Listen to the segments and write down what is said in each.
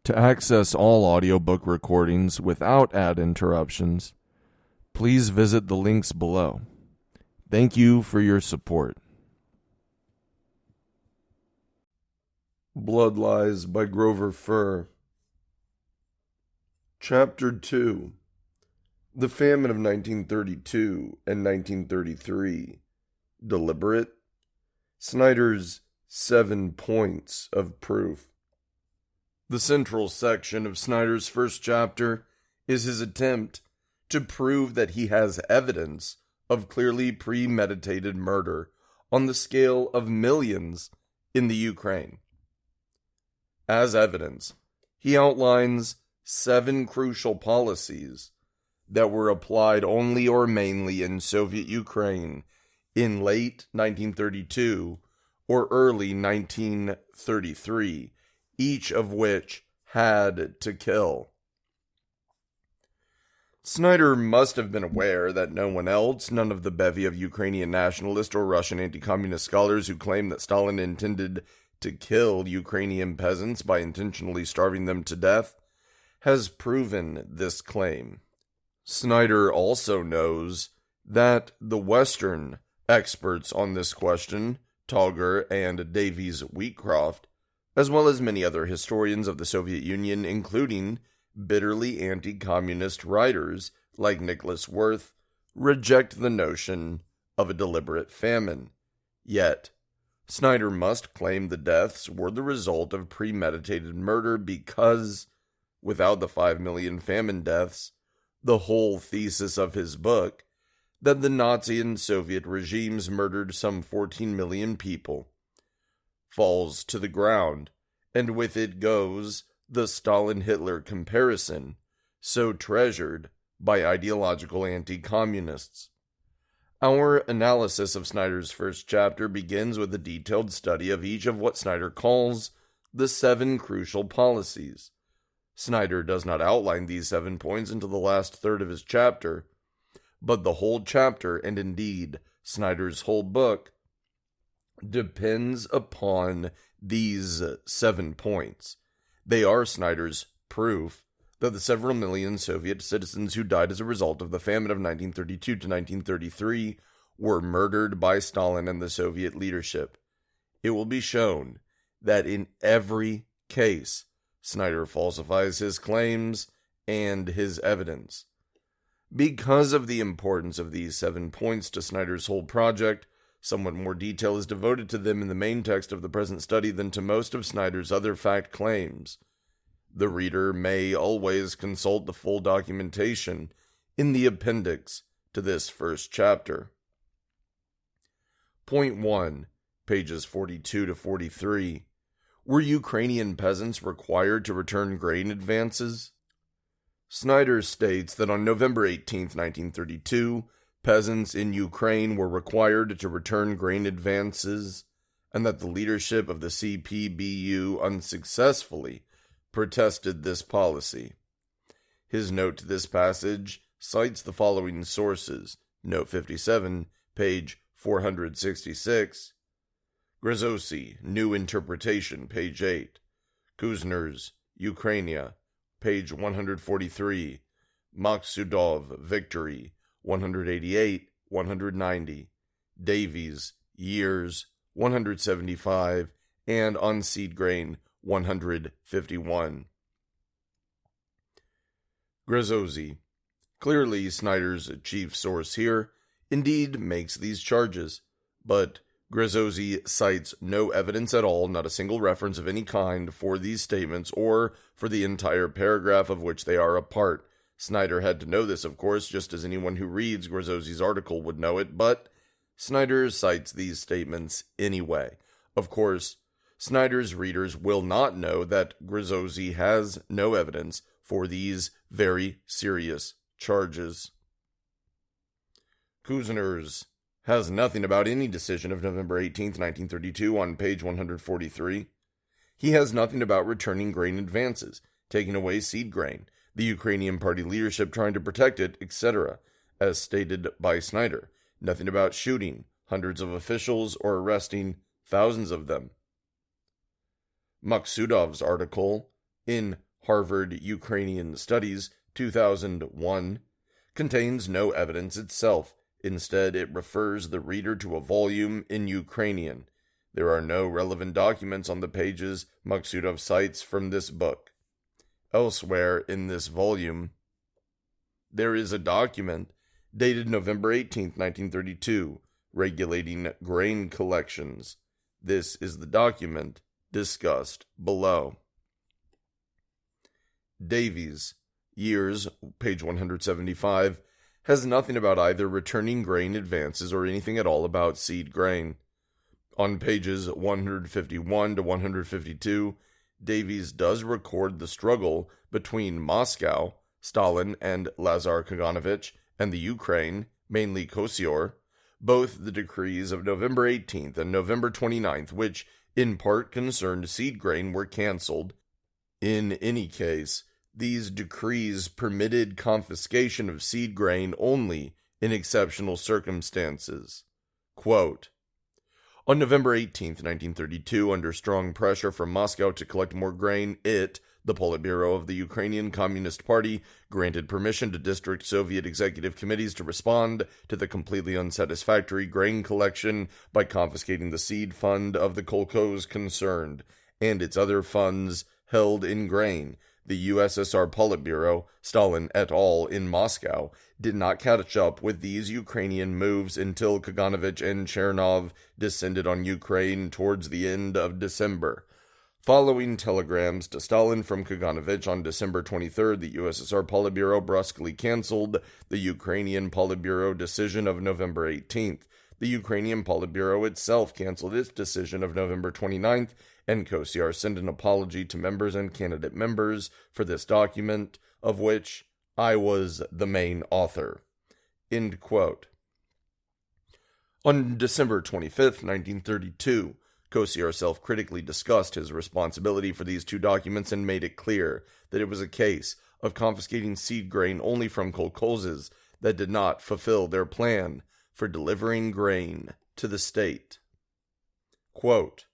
To access all audiobook recordings without ad interruptions, please visit the links below. Thank you for your support. Blood Lies by Grover Furr. Chapter 2. The Famine of 1932 and 1933. Deliberate. Snyder's 7 Points of Proof. The central section of Snyder's first chapter is his attempt to prove that he has evidence of clearly premeditated murder on the scale of millions in the Ukraine. As evidence, he outlines 7 crucial policies that were applied only or mainly in Soviet Ukraine in late 1932 or early 1933, each of which had to kill. Snyder must have been aware that no one else, none of the bevy of Ukrainian nationalist or Russian anti-communist scholars who claim that Stalin intended to kill Ukrainian peasants by intentionally starving them to death, has proven this claim. Snyder also knows that the Western experts on this question, Tauger and Davies Wheatcroft, as well as many other historians of the Soviet Union, including bitterly anti-communist writers like Nicholas Wirth, reject the notion of a deliberate famine. Yet, Snyder must claim the deaths were the result of premeditated murder because, without the 5 million famine deaths, the whole thesis of his book, that the Nazi and Soviet regimes murdered some 14 million people, falls to the ground, and with it goes the Stalin-Hitler comparison, so treasured by ideological anti-communists. Our analysis of Snyder's first chapter begins with a detailed study of each of what Snyder calls the 7 crucial policies. Snyder does not outline these 7 points until the last third of his chapter, but the whole chapter, and indeed Snyder's whole book, depends upon these 7 points. They are Snyder's proof that the several million Soviet citizens who died as a result of the famine of 1932 to 1933 were murdered by Stalin and the Soviet leadership. It will be shown that in every case, Snyder falsifies his claims and his evidence. Because of the importance of these 7 points to Snyder's whole project, somewhat more detail is devoted to them in the main text of the present study than to most of Snyder's other fact claims. The reader may always consult the full documentation in the appendix to this first chapter. Point 1, pages 42 to 43. Were Ukrainian peasants required to return grain advances? Snyder states that on November 18, 1932, peasants in Ukraine were required to return grain advances, and that the leadership of the CPBU unsuccessfully protested this policy. His note to this passage cites the following sources. Note 57, page 466. Grozovsky, New Interpretation, page 8. Kuzner's, Ukrainia, page 143. Maksudov, Victory, 188, 190. Davies, Years, 175, and on seed grain, 151. Grozovsky. Clearly, Snyder's chief source here indeed makes these charges, but Grozovsky cites no evidence at all, not a single reference of any kind for these statements or for the entire paragraph of which they are a part. Snyder had to know this, of course, just as anyone who reads Grozovsky's article would know it, but Snyder cites these statements anyway. Of course, Snyder's readers will not know that Grozovsky has no evidence for these very serious charges. Kuzner's has nothing about any decision of November 18, 1932 on page 143. He has nothing about returning grain advances, taking away seed grain, the Ukrainian party leadership trying to protect it, etc., as stated by Snyder. Nothing about shooting hundreds of officials or arresting thousands of them. Maksudov's article in Harvard Ukrainian Studies, 2001, contains no evidence itself. Instead, it refers the reader to a volume in Ukrainian. There are no relevant documents on the pages Maksudov cites from this book. Elsewhere in this volume, there is a document dated November 18, 1932, regulating grain collections. This is the document discussed below. Davies, Years, page 175, has nothing about either returning grain advances or anything at all about seed grain. On pages 151 to 152, Davies does record the struggle between Moscow, Stalin and Lazar Kaganovich, and the Ukraine, mainly Kosyor, both the decrees of November 18th and November 29th, which in part concerned seed grain, were cancelled. In any case, these decrees permitted confiscation of seed grain only in exceptional circumstances. Quote, on November 18, 1932, under strong pressure from Moscow to collect more grain, the Politburo of the Ukrainian Communist Party, granted permission to district Soviet executive committees to respond to the completely unsatisfactory grain collection by confiscating the seed fund of the kolkhoz concerned, and its other funds held in grain. The USSR Politburo, Stalin et al. In Moscow, did not catch up with these Ukrainian moves until Kaganovich and Chernov descended on Ukraine towards the end of December. Following telegrams to Stalin from Kaganovich on December 23rd, the USSR Politburo brusquely canceled the Ukrainian Politburo decision of November 18th. The Ukrainian Politburo itself canceled its decision of November 29th, and Kosyar sent an apology to members and candidate members for this document, of which I was the main author. End quote. On December 25th, 1932, Kosyar self-critically discussed his responsibility for these two documents and made it clear that it was a case of confiscating seed grain only from kolkhozes that did not fulfill their plan for delivering grain to the state. Quote,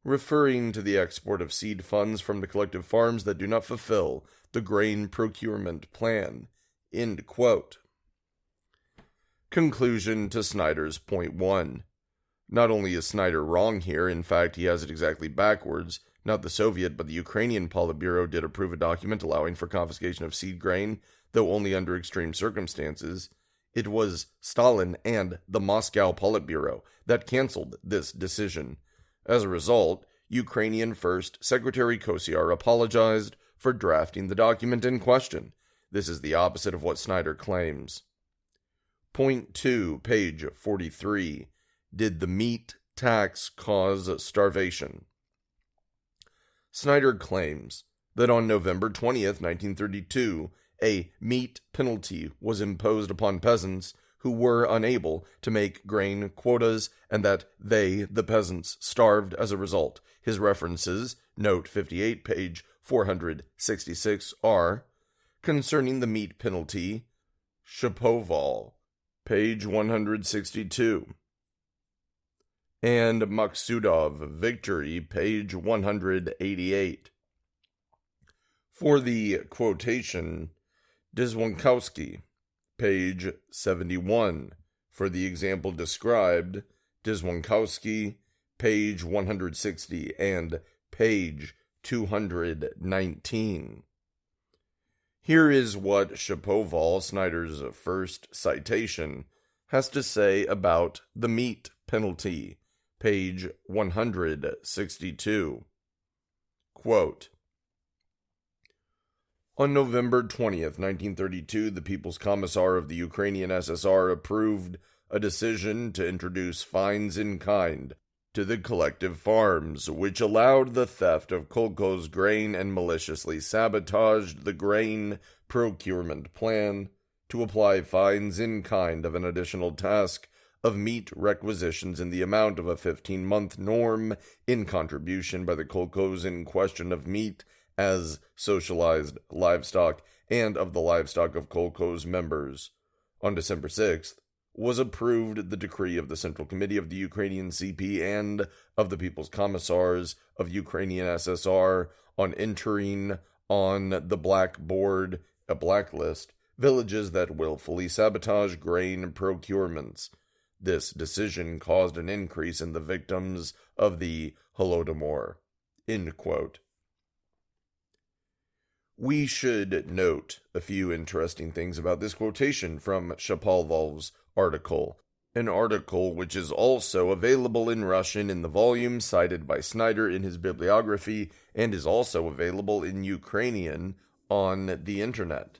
referring to the export of seed funds from the collective farms that do not fulfill the grain procurement plan. End quote. Conclusion to Snyder's point 1. Not only is Snyder wrong here, in fact, he has it exactly backwards. Not the Soviet, but the Ukrainian Politburo did approve a document allowing for confiscation of seed grain, though only under extreme circumstances. It was Stalin and the Moscow Politburo that canceled this decision. As a result, Ukrainian First Secretary Kosyar apologized for drafting the document in question. This is the opposite of what Snyder claims. Point 2, page 43. Did the meat tax cause starvation? Snyder claims that on November 20th, 1932, a meat penalty was imposed upon peasants who were unable to make grain quotas, and that they, the peasants, starved as a result. His references, note 58, page 466, are concerning the meat penalty, Shapoval, page 162, and Maksudov, Victory, page 188. For the quotation, Dzwonkowski, page 71. For the example described, Dzwonkowski, page 160 and page 219. Here is what Shapoval, Snyder's first citation, has to say about the meat penalty, page 162. Quote, on November 20th, 1932, the People's Commissar of the Ukrainian SSR approved a decision to introduce fines in kind to the collective farms, which allowed the theft of kolkhoz grain and maliciously sabotaged the grain procurement plan, to apply fines in kind of an additional task of meat requisitions in the amount of a 15-month norm in contribution by the kolkhoz in question of meat as socialized livestock and of the livestock of kolkhoz members. On December 6th, was approved the decree of the Central Committee of the Ukrainian CP and of the People's Commissars of Ukrainian SSR on entering on the blacklist, villages that willfully sabotage grain procurements. This decision caused an increase in the victims of the Holodomor. End quote. We should note a few interesting things about this quotation from Shapoval's article, an article which is also available in Russian in the volume cited by Snyder in his bibliography and is also available in Ukrainian on the internet.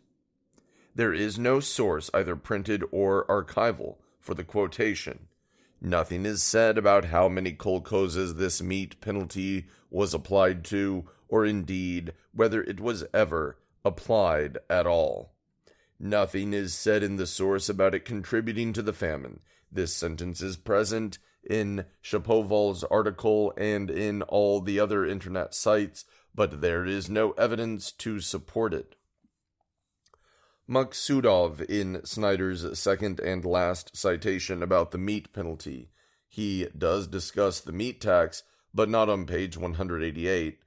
There is no source, either printed or archival, for the quotation. Nothing is said about how many kolkhozes this meat penalty was applied to, or indeed whether it was ever applied at all. Nothing is said in the source about it contributing to the famine. This sentence is present in Shapoval's article and in all the other internet sites, but there is no evidence to support it. Maksudov in Snyder's second and last citation about the meat penalty. He does discuss the meat tax, but not on page 188.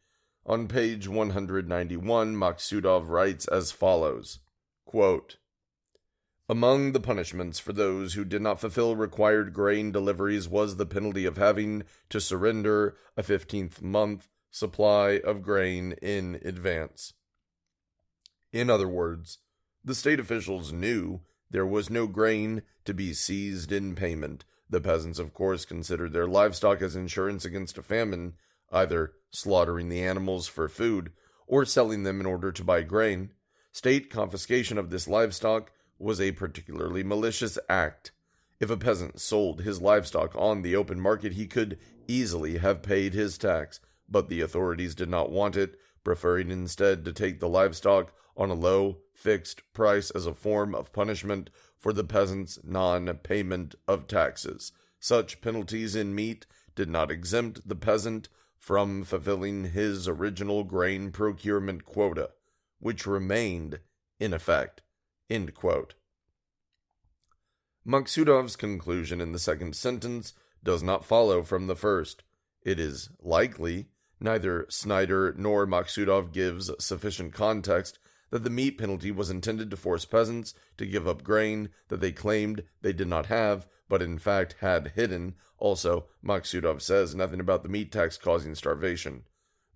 On page 191, Maksudov writes as follows, quote, "Among the punishments for those who did not fulfill required grain deliveries was the penalty of having to surrender a 15th month supply of grain in advance." In other words, the state officials knew there was no grain to be seized in payment. The peasants, of course, considered their livestock as insurance against a famine, either slaughtering the animals for food or selling them in order to buy grain. State confiscation of this livestock was a particularly malicious act. If a peasant sold his livestock on the open market, he could easily have paid his tax, but the authorities did not want it, preferring instead to take the livestock on a low, fixed price as a form of punishment for the peasant's non-payment of taxes. Such penalties in meat did not exempt the peasant from fulfilling his original grain procurement quota, which remained in effect. End quote. Maksudov's conclusion in the second sentence does not follow from the first. It is likely neither Snyder nor Maksudov gives sufficient context that the meat penalty was intended to force peasants to give up grain that they claimed they did not have, but in fact had hidden. Also, Maksudov says nothing about the meat tax causing starvation.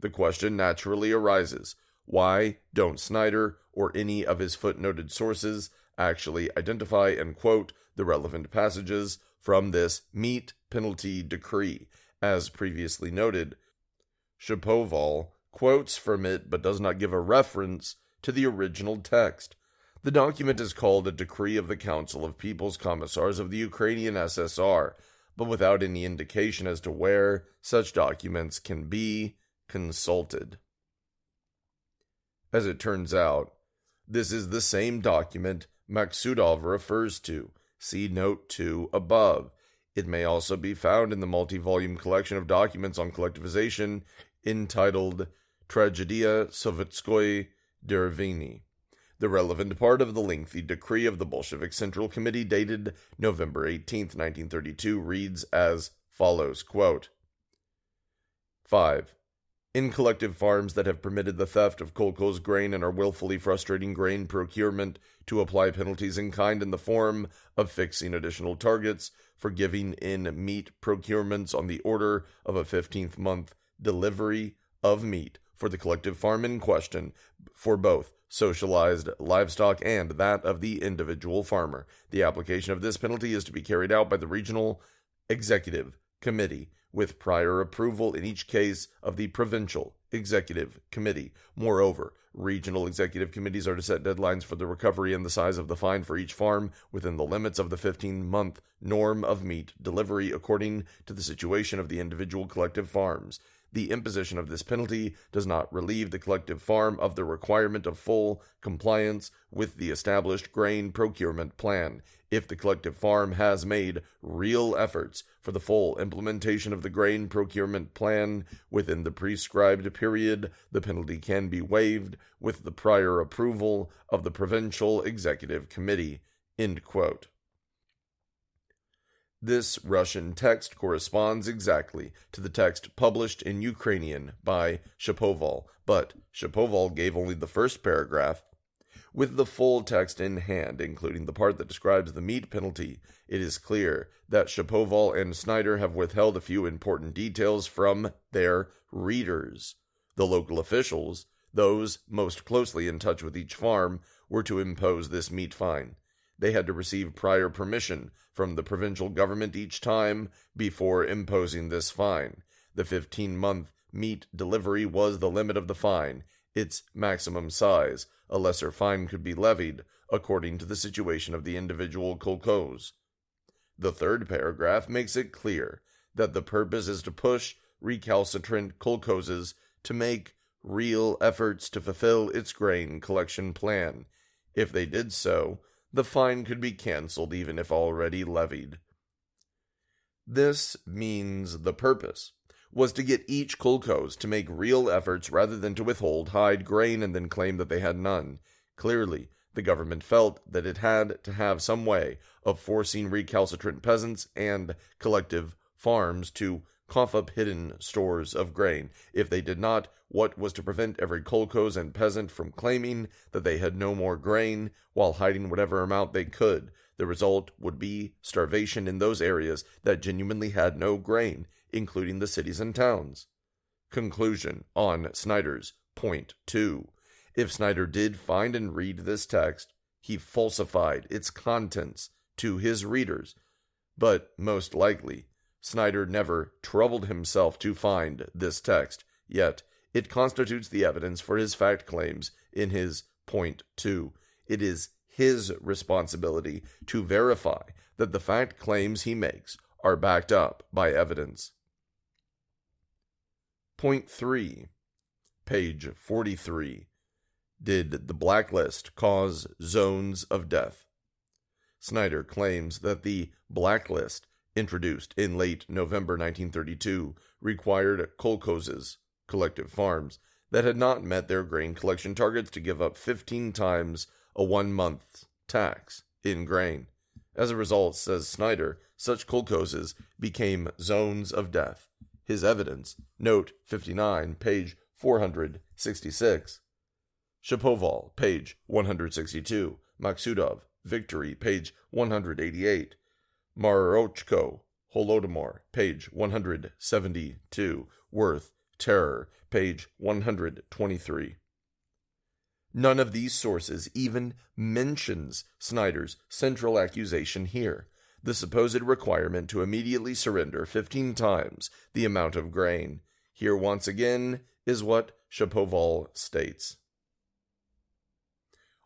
The question naturally arises, why don't Snyder or any of his footnoted sources actually identify and quote the relevant passages from this meat penalty decree? As previously noted, Shapoval quotes from it but does not give a reference to the original text. The document is called a Decree of the Council of People's Commissars of the Ukrainian SSR, but without any indication as to where such documents can be consulted. As it turns out, this is the same document Maksudov refers to. See Note 2 above. It may also be found in the multi-volume collection of documents on collectivization entitled Tragedia Sovetskoy Derevini. The relevant part of the lengthy decree of the Bolshevik Central Committee dated November 18, 1932 reads as follows, quote, 5. In collective farms that have permitted the theft of kolkhoz grain and are willfully frustrating grain procurement, to apply penalties in kind in the form of fixing additional targets for giving in meat procurements on the order of a 15th month delivery of meat for the collective farm in question for both socialized livestock and that of the individual farmer. The application of this penalty is to be carried out by the regional executive committee with prior approval in each case of the provincial executive committee. Moreover, regional executive committees are to set deadlines for the recovery and the size of the fine for each farm within the limits of the 15-month norm of meat delivery according to the situation of the individual collective farms. The imposition of this penalty does not relieve the collective farm of the requirement of full compliance with the established grain procurement plan. If the collective farm has made real efforts for the full implementation of the grain procurement plan within the prescribed period, the penalty can be waived with the prior approval of the provincial executive committee. End quote. This Russian text corresponds exactly to the text published in Ukrainian by Shapoval, but Shapoval gave only the first paragraph. With the full text in hand, including the part that describes the meat penalty, it is clear that Shapoval and Snyder have withheld a few important details from their readers. The local officials, those most closely in touch with each farm, were to impose this meat fine. They had to receive prior permission from the provincial government each time before imposing this fine. The 15-month meat delivery was the limit of the fine, its maximum size. A lesser fine could be levied according to the situation of the individual kolkhoz. The third paragraph makes it clear that the purpose is to push recalcitrant kolkhozes to make real efforts to fulfill its grain collection plan. If they did so, the fine could be canceled even if already levied. This means the purpose was to get each kolkhoz to make real efforts rather than to withhold, hide grain, and then claim that they had none. Clearly, the government felt that it had to have some way of forcing recalcitrant peasants and collective farms to cough up hidden stores of grain. If they did not, what was to prevent every kolkhoz and peasant from claiming that they had no more grain while hiding whatever amount they could? The result would be starvation in those areas that genuinely had no grain, including the cities and towns. Conclusion on Snyder's point 2. If Snyder did find and read this text, he falsified its contents to his readers, but most likely Snyder never troubled himself to find this text, yet it constitutes the evidence for his fact claims in his point 2. It is his responsibility to verify that the fact claims he makes are backed up by evidence. Point 3, page 43. Did the blacklist cause zones of death? Snyder claims that the blacklist, introduced in late November 1932, required kolkhozes, collective farms, that had not met their grain collection targets to give up 15 times a 1-month tax in grain. As a result, says Snyder, such kolkhozes became zones of death. His evidence, note 59, page 466. Shapoval, page 162. Maksudov, Victory, page 188. Marochko, Holodomor, page 172. Worth, Terror, page 123. None of these sources even mentions Snyder's central accusation here, the supposed requirement to immediately surrender 15 times the amount of grain. Here once again is what Shapoval states.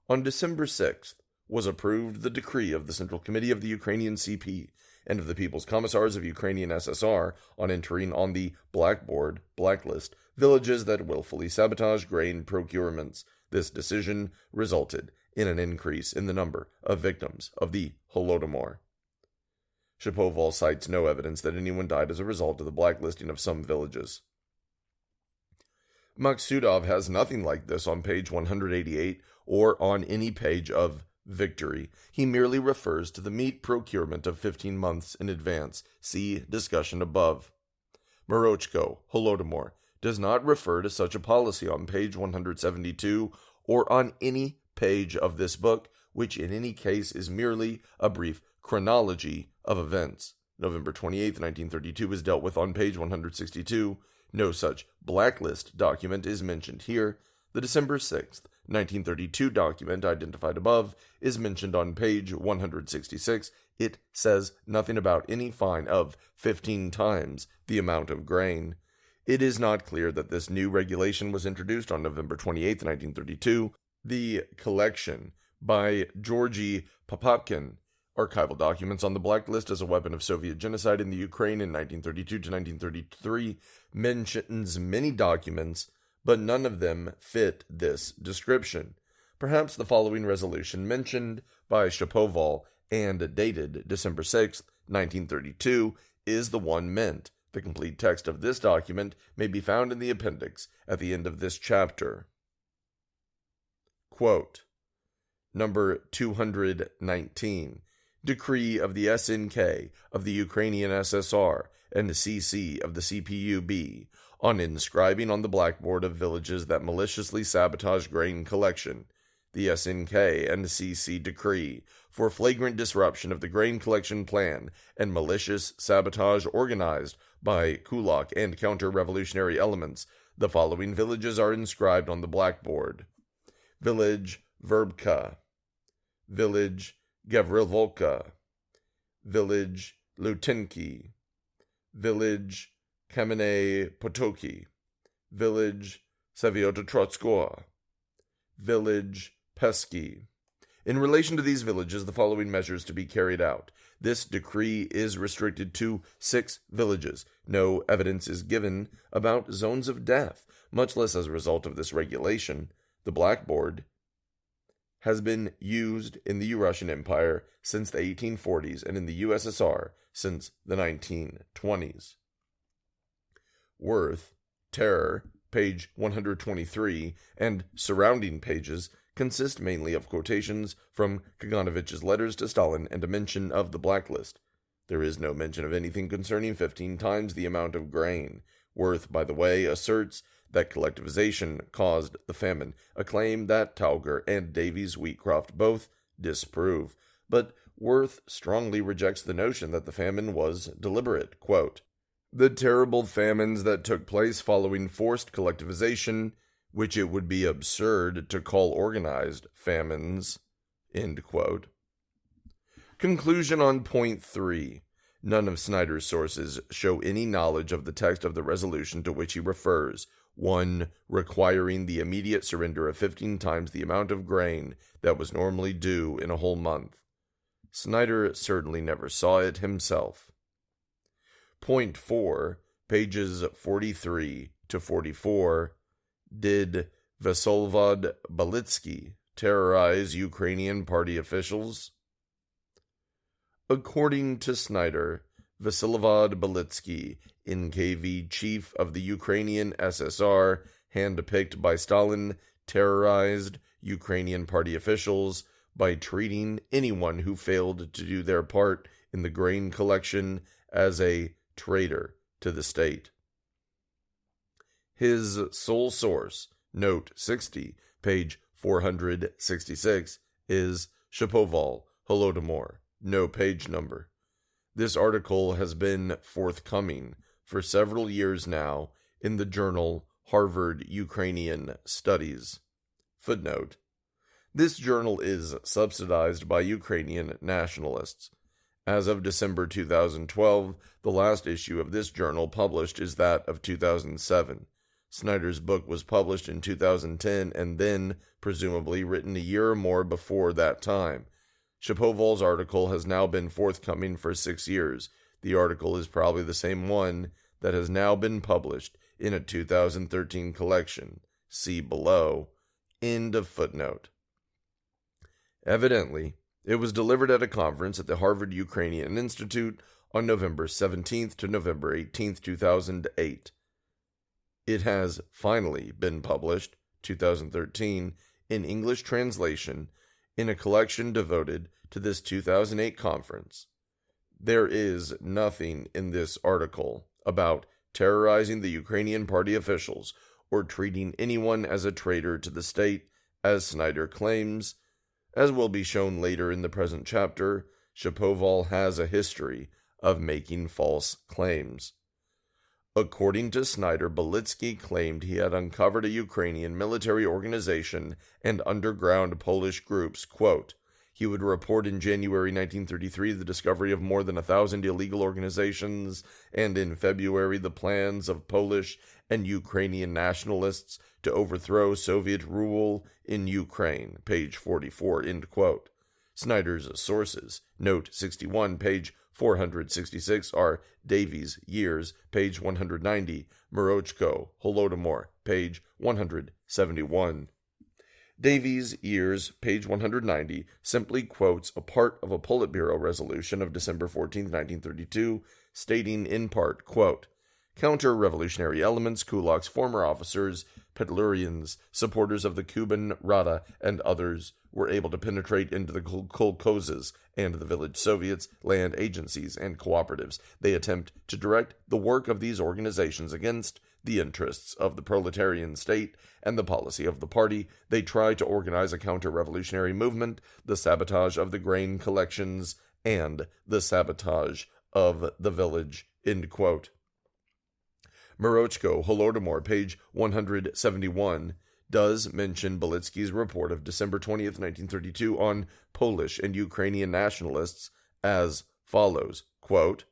On December 6th was approved the decree of the Central Committee of the Ukrainian CP and of the People's Commissars of Ukrainian SSR on entering on the blacklist villages that willfully sabotage grain procurements. This decision resulted in an increase in the number of victims of the Holodomor. Shapoval cites no evidence that anyone died as a result of the blacklisting of some villages. Maksudov has nothing like this on page 188 or on any page of Victory. He merely refers to the meat procurement of 15 months in advance. See discussion above. Marochko, Holodomor, does not refer to such a policy on page 172 or on any page of this book, which in any case is merely a brief chronology of events. November 28, 1932 is dealt with on page 162. No such blacklist document is mentioned here. The December 6, 1932 document identified above is mentioned on page 166. It says nothing about any fine of 15 times the amount of grain. It is not clear that this new regulation was introduced on November 28, 1932. The collection by Georgy Popotkin, archival documents on the blacklist as a weapon of Soviet genocide in the Ukraine in 1932 to 1933, mentions many documents, but none of them fit this description. Perhaps the following resolution mentioned by Shapoval and dated December 6, 1932, is the one meant. The complete text of this document may be found in the appendix at the end of this chapter. Quote, number 219. Decree of the SNK of the Ukrainian SSR and CC of the CPUB on inscribing on the blackboard of villages that maliciously sabotage grain collection, the SNK and CC decree for flagrant disruption of the grain collection plan and malicious sabotage organized by kulak and counter-revolutionary elements. The following villages are inscribed on the blackboard: Village Verbka, Village Gavrilovka, Village Lutinki, Village Kamene Potoki, Village Saviototrotskoye, Village Pesky. In relation to these villages, the following measures to be carried out. This decree is restricted to 6 villages. No evidence is given about zones of death, much less as a result of this regulation. The blackboard has been used in the Russian Empire since the 1840s and in the USSR since the 1920s. Worth, Terror, page 123, and surrounding pages consist mainly of quotations from Kaganovich's letters to Stalin and a mention of the blacklist. There is no mention of anything concerning 15 times the amount of grain. Worth, by the way, asserts that collectivization caused the famine, a claim that Tauger and Davies-Wheatcroft both disprove. But Worth strongly rejects the notion that the famine was deliberate. Quote, "The terrible famines that took place following forced collectivization, which it would be absurd to call organized famines." End quote. Conclusion on point 3. None of Snyder's sources show any knowledge of the text of the resolution to which he refers, one requiring the immediate surrender of 15 times the amount of grain that was normally due in a whole month. Snyder certainly never saw it himself. Point 4, pages 43 to 44. Did Vsevolod Belitsky terrorize Ukrainian party officials? According to Snyder, Vsevolod Belitsky, NKV chief of the Ukrainian SSR, handpicked by Stalin, terrorized Ukrainian party officials by treating anyone who failed to do their part in the grain collection as a traitor to the state. His sole source, note 60, page 466, is Shapoval, Holodomor, no page number. This article has been forthcoming for several years now in the journal Harvard Ukrainian Studies. Footnote. This journal is subsidized by Ukrainian nationalists. As of December 2012, the last issue of this journal published is that of 2007. Snyder's book was published in 2010 and then, presumably, written a year or more before that time. Shapoval's article has now been forthcoming for 6 years. The article is probably the same one that has now been published in a 2013 collection. See below. End of footnote. Evidently, it was delivered at a conference at the Harvard Ukrainian Institute on November 17th to November 18th, 2008. It has finally been published, 2013, in English translation in a collection devoted to this 2008 conference. There is nothing in this article about terrorizing the Ukrainian party officials or treating anyone as a traitor to the state, as Snyder claims. As will be shown later in the present chapter, Shapoval has a history of making false claims. According to Snyder, Belitsky claimed he had uncovered a Ukrainian military organization and underground Polish groups. Quote, he would report in January 1933 the discovery of more than 1,000 illegal organizations, and in February the plans of Polish and Ukrainian nationalists to overthrow Soviet rule in Ukraine. Page 44, end quote. Snyder's sources, note 61, page 466, are Davies' Years, page 190, Murochko, Holodomor, page 171. Davies' Years, page 190, simply quotes a part of a Politburo resolution of December 14, 1932, stating in part, quote, counter-revolutionary elements, kulaks, former officers, Petlurians, supporters of the Kuban Rada, and others were able to penetrate into the kolkhozes and the village Soviets, land agencies, and cooperatives. They attempt to direct the work of these organizations against the interests of the proletarian state and the policy of the party. They try to organize a counter-revolutionary movement, the sabotage of the grain collections, and the sabotage of the village. End quote. Morochko, Holodomor, page 171, does mention Belitsky's report of December 20th, 1932 on Polish and Ukrainian nationalists as follows, quote,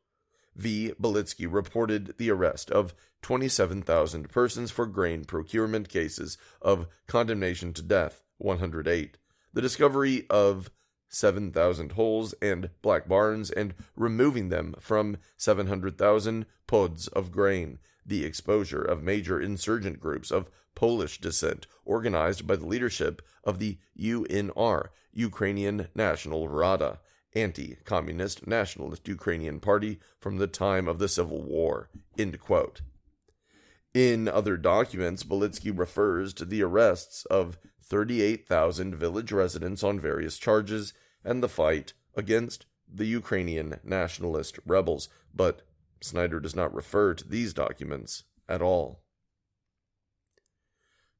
V. Belitsky reported the arrest of 27,000 persons for grain procurement cases of condemnation to death, 108, the discovery of 7,000 holes and black barns and removing them from 700,000 pods of grain, the exposure of major insurgent groups of Polish descent organized by the leadership of the UNR, Ukrainian National Rada, anti-communist nationalist Ukrainian party from the time of the Civil War. End quote. In other documents, Belitsky refers to the arrests of 38,000 village residents on various charges and the fight against the Ukrainian nationalist rebels, but Snyder does not refer to these documents at all.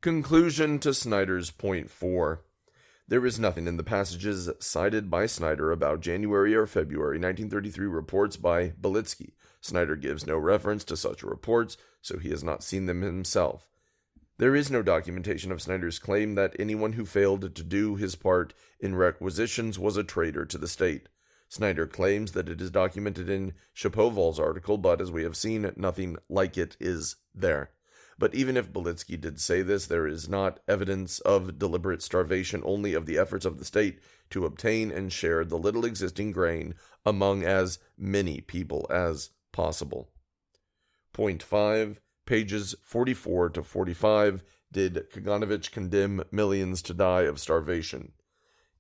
Conclusion to Snyder's point 4. There is nothing in the passages cited by Snyder about January or February 1933 reports by Belitsky. Snyder gives no reference to such reports, so he has not seen them himself. There is no documentation of Snyder's claim that anyone who failed to do his part in requisitions was a traitor to the state. Snyder claims that it is documented in Shapoval's article, but as we have seen, nothing like it is there. But even if Belitsky did say this, there is not evidence of deliberate starvation, only of the efforts of the state to obtain and share the little existing grain among as many people as possible. Point 5, pages 44 to 45, did Kaganovich condemn millions to die of starvation?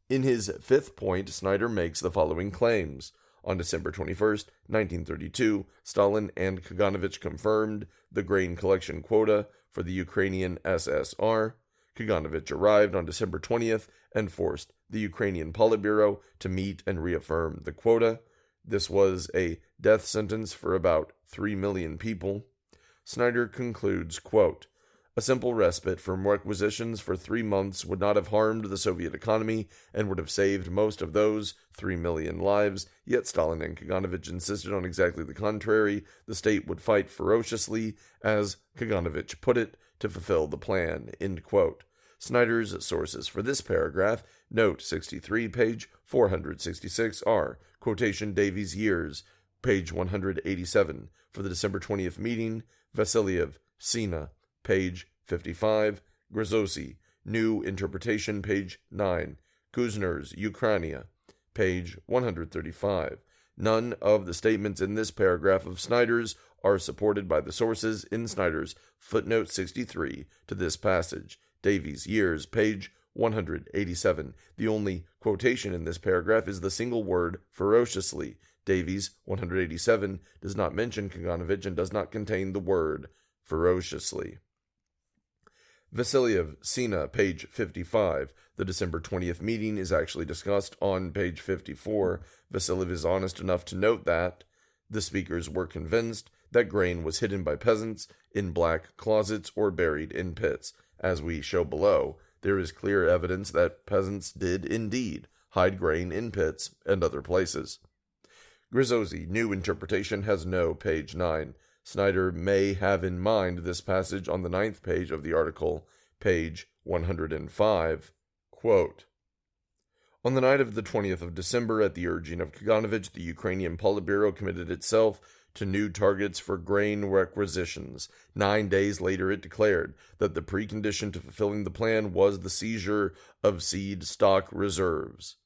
In his fifth point, Snyder makes the following claims. On December 21st, 1932, Stalin and Kaganovich confirmed the grain collection quota for the Ukrainian SSR. Kaganovich arrived on December 20th and forced the Ukrainian Politburo to meet and reaffirm the quota. This was a death sentence for about 3 million people. Snyder concludes, quote, a simple respite from requisitions for 3 months would not have harmed the Soviet economy and would have saved most of those 3 million lives, yet Stalin and Kaganovich insisted on exactly the contrary. The state would fight ferociously, as Kaganovich put it, to fulfill the plan, end quote. Snyder's sources for this paragraph, note 63, page 466 are, quotation Davies' Years, page 187, for the December 20th meeting, Vasiliev, Sina, page 55, Grozovsky, New Interpretation, page 9, Kuzner's Ukrainia, page 135. None of the statements in this paragraph of Snyder's are supported by the sources in Snyder's footnote 63 to this passage, Davies' Years, page 187. The only quotation in this paragraph is the single word ferociously. Davies, 187, does not mention Kaganovich and does not contain the word ferociously. Vasiliev, Sina, page 55. The December 20th meeting is actually discussed on page 54. Vasiliev is honest enough to note that the speakers were convinced that grain was hidden by peasants in black closets or buried in pits. As we show below, there is clear evidence that peasants did indeed hide grain in pits and other places. Grozovsky, New Interpretation, has no page 9. Snyder may have in mind this passage on the 9th page of the article, page 105, quote, on the night of the 20th of December, at the urging of Kaganovich, the Ukrainian Politburo committed itself to new targets for grain requisitions. 9 days later, it declared that the precondition to fulfilling the plan was the seizure of seed stock reserves.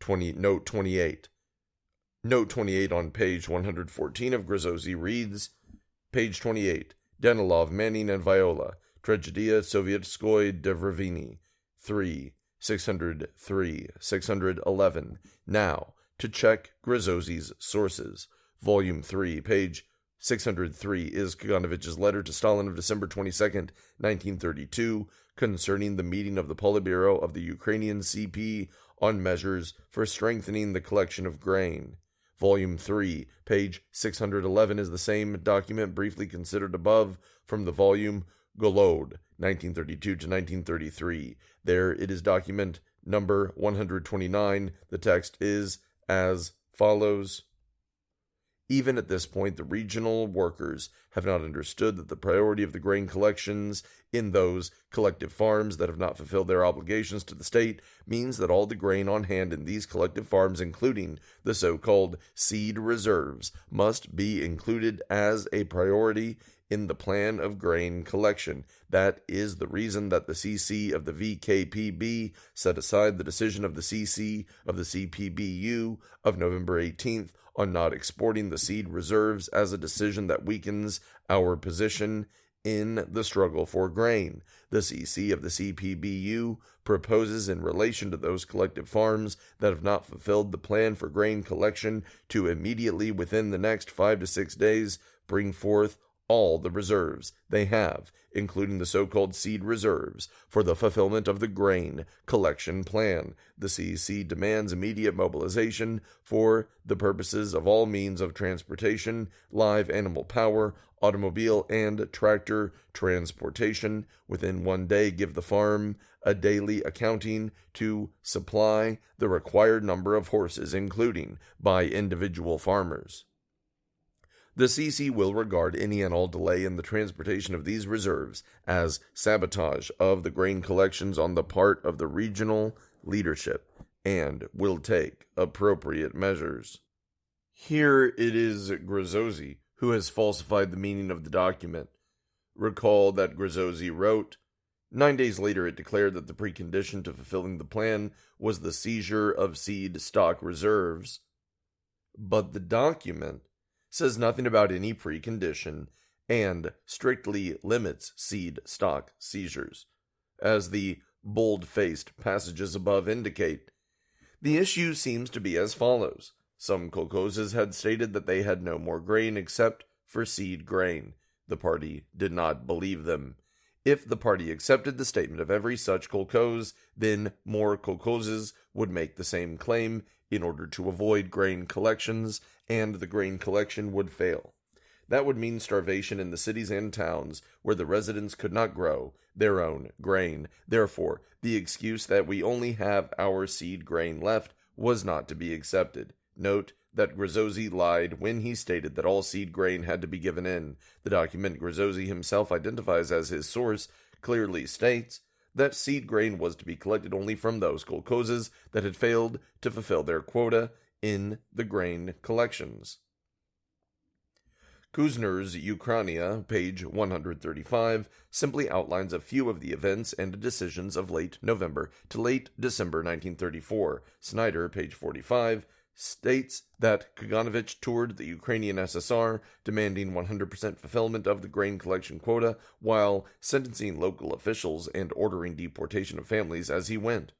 Note 28. Note 28 on page 114 of Grozovsky reads, page 28, Danilov, Manning, and Viola, Tragedia Sovietskoy Devrevini, 3, 603, 611. Now, to check Grozovsky's sources. Volume 3, page 603 is Kaganovich's letter to Stalin of December 22nd, 1932, concerning the meeting of the Politburo of the Ukrainian CP on measures for strengthening the collection of grain. Volume 3, page 611 is the same document briefly considered above from the volume Golod, 1932 to 1933. There it is document number 129. The text is as follows. Even at this point, the regional workers have not understood that the priority of the grain collections in those collective farms that have not fulfilled their obligations to the state means that all the grain on hand in these collective farms, including the so-called seed reserves, must be included as a priority in the plan of grain collection. That is the reason that the CC of the VKPB set aside the decision of the CC of the CPBU of November 18th on not exporting the seed reserves as a decision that weakens our position in the struggle for grain. The CC of the CPBU proposes in relation to those collective farms that have not fulfilled the plan for grain collection to immediately within the next 5 to 6 days bring forth all the reserves they have, including the so-called seed reserves, for the fulfillment of the grain collection plan. The CEC demands immediate mobilization for the purposes of all means of transportation, live animal power, automobile and tractor transportation. Within 1 day, give the farm a daily accounting to supply the required number of horses, including by individual farmers. The CC will regard any and all delay in the transportation of these reserves as sabotage of the grain collections on the part of the regional leadership and will take appropriate measures. Here it is Grozovsky who has falsified the meaning of the document. Recall that Grozovsky wrote, 9 days later it declared that the precondition to fulfilling the plan was the seizure of seed stock reserves. But the document says nothing about any precondition and strictly limits seed stock seizures, as the bold-faced passages above indicate. The issue seems to be as follows. Some kolkhozes had stated that they had no more grain except for seed grain. The party did not believe them. If the party accepted the statement of every such kolkhoz, then more kolkhozes would make the same claim in order to avoid grain collections, and the grain collection would fail. That would mean starvation in the cities and towns where the residents could not grow their own grain. Therefore, the excuse that we only have our seed grain left was not to be accepted. Note that Grozovsky lied when he stated that all seed grain had to be given in. The document Grozovsky himself identifies as his source clearly states that seed grain was to be collected only from those kolkhozes that had failed to fulfill their quota in the grain collections. Kuzner's Ukrainia, page 135, simply outlines a few of the events and decisions of late November to late December 1934. Snyder, page 45, states that Kaganovich toured the Ukrainian SSR, demanding 100% fulfillment of the grain collection quota, while sentencing local officials and ordering deportation of families as he went.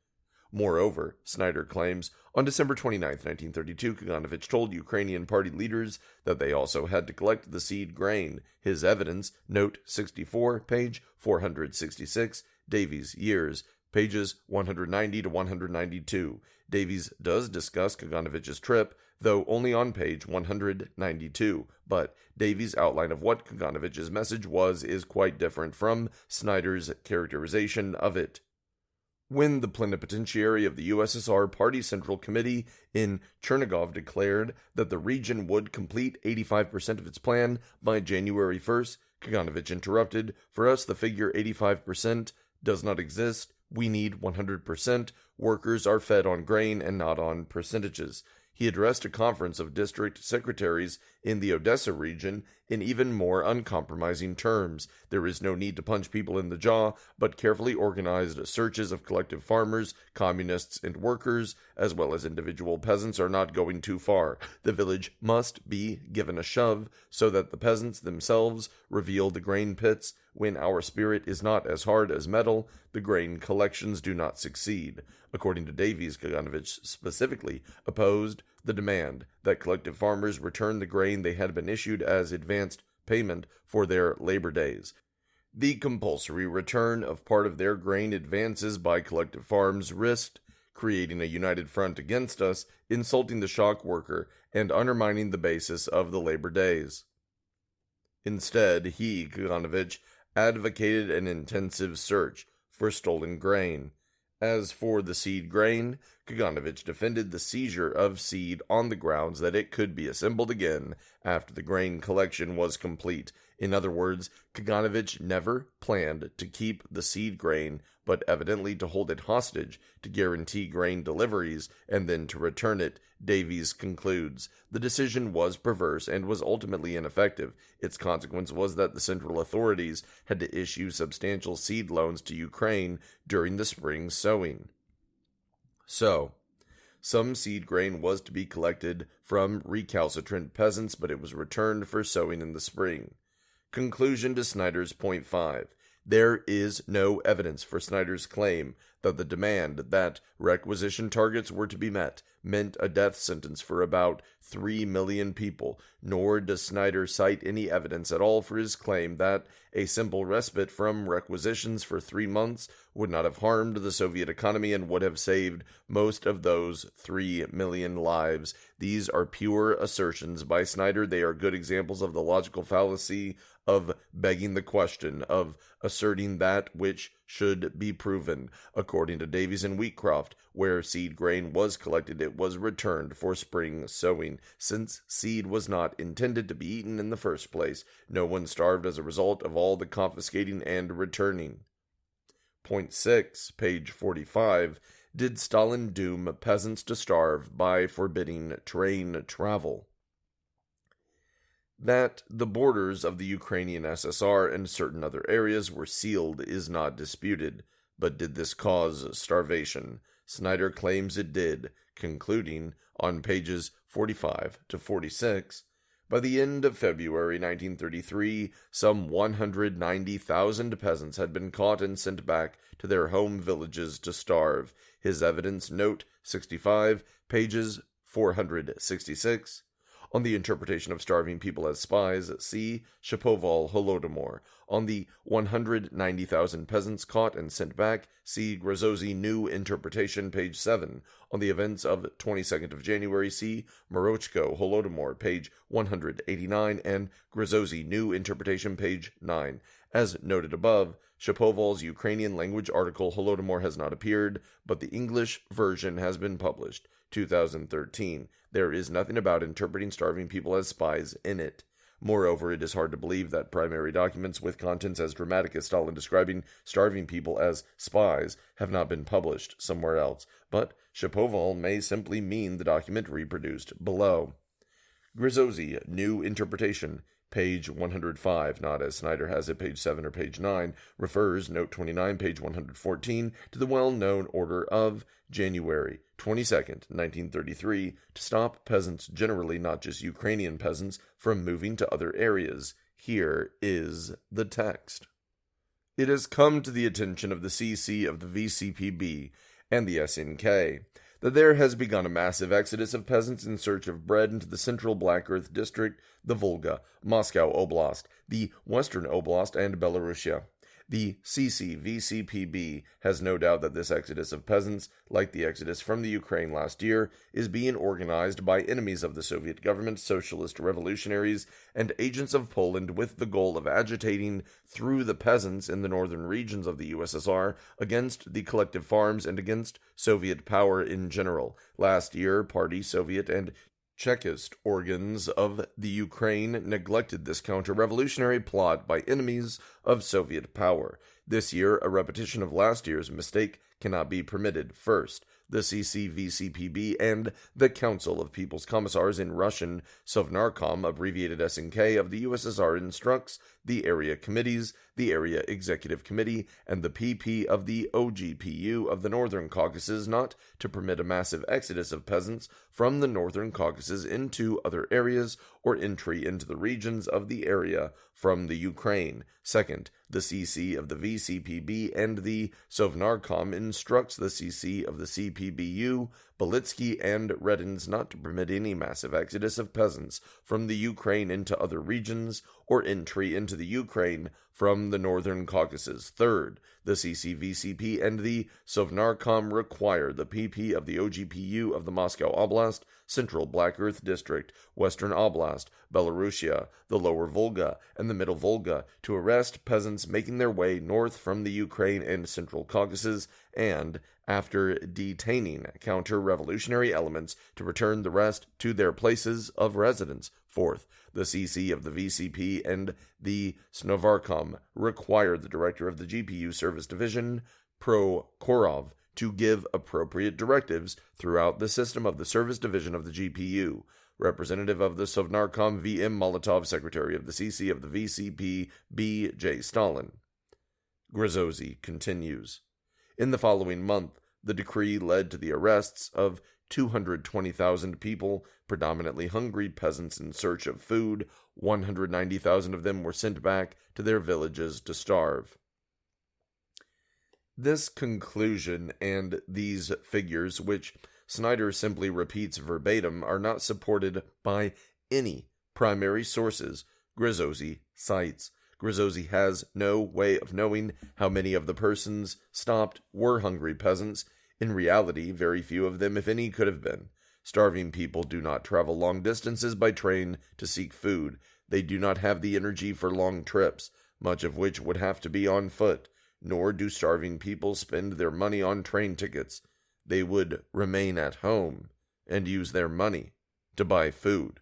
Moreover, Snyder claims, on December 29, 1932, Kaganovich told Ukrainian party leaders that they also had to collect the seed grain. His evidence, note 64, page 466, Davies, Years, pages 190 to 192. Davies does discuss Kaganovich's trip, though only on page 192, but Davies' outline of what Kaganovich's message was is quite different from Snyder's characterization of it. When the plenipotentiary of the USSR Party Central Committee in Chernigov declared that the region would complete 85% of its plan by January 1st, Kaganovich interrupted, "For us, the figure 85% does not exist. We need 100%. Workers are fed on grain and not on percentages." He addressed a conference of district secretaries in the Odessa region in even more uncompromising terms. There is no need to punch people in the jaw, but carefully organized searches of collective farmers, communists, and workers, as well as individual peasants, are not going too far. The village must be given a shove so that the peasants themselves reveal the grain pits. When our spirit is not as hard as metal, the grain collections do not succeed. According to Davies, Kaganovich specifically opposed the demand that collective farmers return the grain they had been issued as advanced payment for their labor days, the compulsory return of part of their grain advances by collective farms risked creating a united front against us, insulting the shock worker, and undermining the basis of the labor days. Instead, he, Kaganovich, advocated an intensive search for stolen grain. As for the seed grain, Kaganovich defended the seizure of seed on the grounds that it could be assembled again after the grain collection was complete. In other words, Kaganovich never planned to keep the seed grain, but evidently to hold it hostage, to guarantee grain deliveries, and then to return it. Davies concludes, the decision was perverse and was ultimately ineffective. Its consequence was that the central authorities had to issue substantial seed loans to Ukraine during the spring sowing. So, some seed grain was to be collected from recalcitrant peasants, but it was returned for sowing in the spring. Conclusion to Snyder's point 5. There is no evidence for Snyder's claim that the demand that requisition targets were to be met meant a death sentence for about 3 million people, nor does Snyder cite any evidence at all for his claim that a simple respite from requisitions for 3 months would not have harmed the Soviet economy and would have saved most of those 3 million lives. These are pure assertions by Snyder. They are good examples of the logical fallacy of begging the question, of asserting that which should be proven. According to Davies and Wheatcroft, where seed grain was collected, it was returned for spring sowing. Since seed was not intended to be eaten in the first place, no one starved as a result of all the confiscating and returning. Point 6, page 45. Did Stalin doom peasants to starve by forbidding train travel? That the borders of the Ukrainian SSR and certain other areas were sealed is not disputed, but did this cause starvation? Snyder claims it did, concluding on pages 45 to 46, by the end of February 1933, some 190,000 peasants had been caught and sent back to their home villages to starve. His evidence, note 65, pages 466. On the interpretation of starving people as spies, see Shapoval Holodomor. On the 190,000 peasants caught and sent back, see Grozovsky New Interpretation, page 7. On the events of 22nd of January, see Morochko Holodomor, page 189, and Grozovsky New Interpretation, page 9. As noted above, Shapoval's Ukrainian language article Holodomor has not appeared, but the English version has been published, 2013. There is nothing about interpreting starving people as spies in it. Moreover, it is hard to believe that primary documents with contents as dramatic as Stalin describing starving people as spies have not been published somewhere else, but Shapoval may simply mean the document reproduced below. Grozovsky New Interpretation, page 105, not as Snyder has it, page 7 or page 9, refers, note 29, page 114, to the well-known order of January 22nd, 1933, to stop peasants generally, not just Ukrainian peasants, from moving to other areas. Here is the text. It has come to the attention of the CC of the VCPB and the SNK that there has begun a massive exodus of peasants in search of bread into the central Black Earth district, the Volga, Moscow Oblast, the Western Oblast, and Belarusia. The CCVCPB has no doubt that this exodus of peasants, like the exodus from the Ukraine last year, is being organized by enemies of the Soviet government, socialist revolutionaries, and agents of Poland with the goal of agitating through the peasants in the northern regions of the USSR against the collective farms and against Soviet power in general. Last year, Party, Soviet, and Chekist organs of the Ukraine neglected this counter-revolutionary plot by enemies of Soviet power. This year, a repetition of last year's mistake cannot be permitted. First, the CCVCPB and the Council of People's Commissars in Russian, Sovnarkom, abbreviated SNK, of the USSR instructs the area committees, the Area Executive Committee, and the PP of the OGPU of the Northern Caucasus not to permit a massive exodus of peasants from the Northern Caucasus into other areas or entry into the regions of the area from the Ukraine. Second, the CC of the VCPB and the Sovnarkom instructs the CC of the CPBU Belitsky and Redens not to permit any massive exodus of peasants from the Ukraine into other regions or entry into the Ukraine from the Northern Caucasus. Third, the CCVCP and the Sovnarkom require the PP of the OGPU of the Moscow Oblast, Central Black Earth District, Western Oblast, Belarusia, the Lower Volga, and the Middle Volga to arrest peasants making their way north from the Ukraine and Central Caucasus, and, after detaining counter-revolutionary elements, to return the rest to their places of residence. Fourth, the CC of the VCP and the Snovarkom require the director of the GPU Service Division, Prokhorov, to give appropriate directives throughout the system of the Service Division of the GPU. Representative of the Sovnarkom V.M. Molotov, Secretary of the CC of the VCP, B. J. Stalin. Grozovsky continues. In the following month, the decree led to the arrests of 220,000 people, predominantly hungry peasants in search of food. 190,000 of them were sent back to their villages to starve. This conclusion and these figures, which Snyder simply repeats verbatim, are not supported by any primary sources Grozovsky cites. Grozovsky has no way of knowing how many of the persons stopped were hungry peasants. In reality, very few of them, if any, could have been. Starving people do not travel long distances by train to seek food. They do not have the energy for long trips, much of which would have to be on foot. Nor do starving people spend their money on train tickets. They would remain at home and use their money to buy food.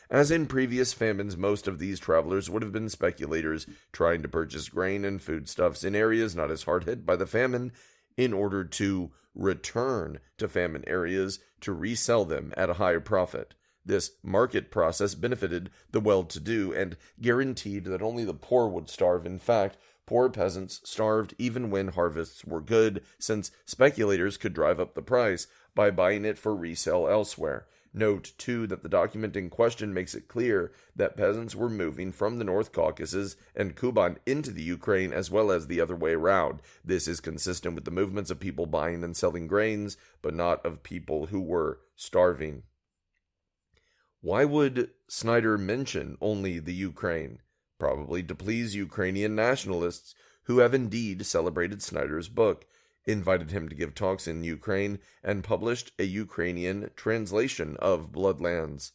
As in previous famines, most of these travelers would have been speculators trying to purchase grain and foodstuffs in areas not as hard hit by the famine in order to return to famine areas to resell them at a higher profit. This market process benefited the well-to-do and guaranteed that only the poor would starve. In fact, poor peasants starved even when harvests were good, since speculators could drive up the price by buying it for resale elsewhere. Note, too, that the document in question makes it clear that peasants were moving from the North Caucasus and Kuban into the Ukraine as well as the other way around. This is consistent with the movements of people buying and selling grains, but not of people who were starving. Why would Snyder mention only the Ukraine? Probably to please Ukrainian nationalists who have indeed celebrated Snyder's book, invited him to give talks in Ukraine, and published a Ukrainian translation of Bloodlands.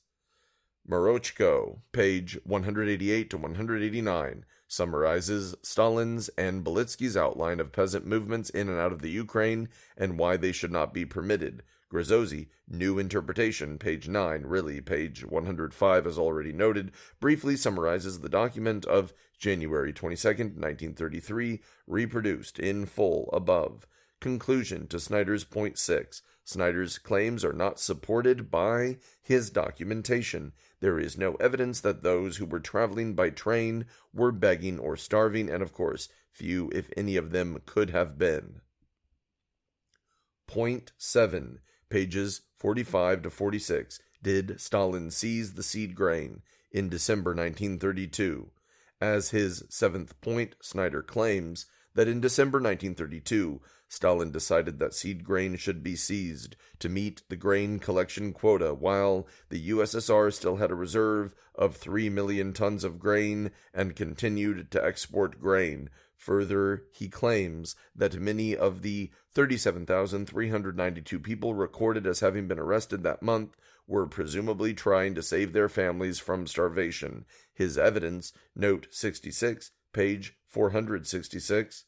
Morochko, page 188 to 189, summarizes Stalin's and Belitsky's outline of peasant movements in and out of the Ukraine and why they should not be permitted. Grozovsky, New Interpretation, page 9, really page 105 as already noted, briefly summarizes the document of January 22, 1933, reproduced in full above. Conclusion to Snyder's point 6. Snyder's claims are not supported by his documentation. There is no evidence that those who were traveling by train were begging or starving, and of course, few, if any of them, could have been. Point 7. Pages 45 to 46. Did Stalin seize the seed grain in December 1932? As his 7th point, Snyder claims that in December 1932, Stalin decided that seed grain should be seized to meet the grain collection quota, while the USSR still had a reserve of 3 million tons of grain and continued to export grain. Further, he claims that many of the 37,392 people recorded as having been arrested that month were presumably trying to save their families from starvation. His evidence, note 66, page 466,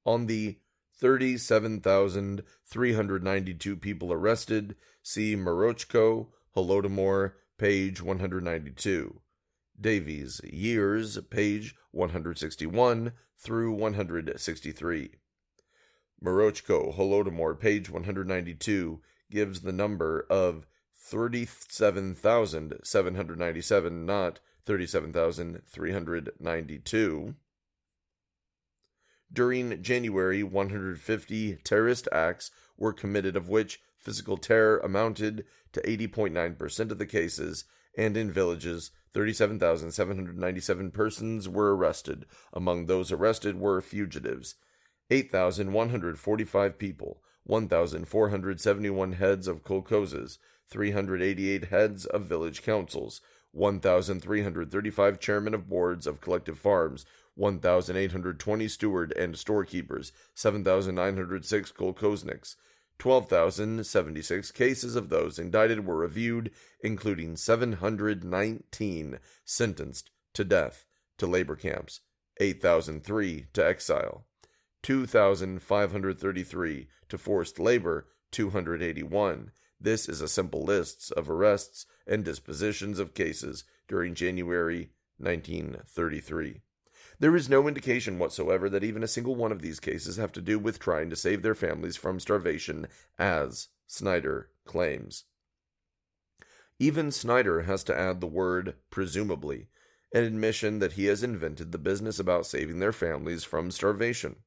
on the 37,392 people arrested, see Morochko, Holodomor, page 192. Davies, Years, page 161 through 163. Morochko, Holodomor, page 192, gives the number of 37,797, not 37,392. During January, 150 terrorist acts were committed, of which physical terror amounted to 80.9% of the cases, and in villages, 37,797 persons were arrested. Among those arrested were fugitives. 8,145 people, 1,471 heads of kolkhozes, 388 heads of village councils, 1,335 chairmen of boards of collective farms, 1,820 steward and storekeepers, 7,906 kolkhozniks, 12,076 cases of those indicted were reviewed, including 719 sentenced to death, to labor camps, 8,003 to exile, 2,533 to forced labor, 281. This is a simple list of arrests and dispositions of cases during January 1933. There is no indication whatsoever that even a single one of these cases have to do with trying to save their families from starvation, as Snyder claims. Even Snyder has to add the word presumably, an admission that he has invented the business about saving their families from starvation.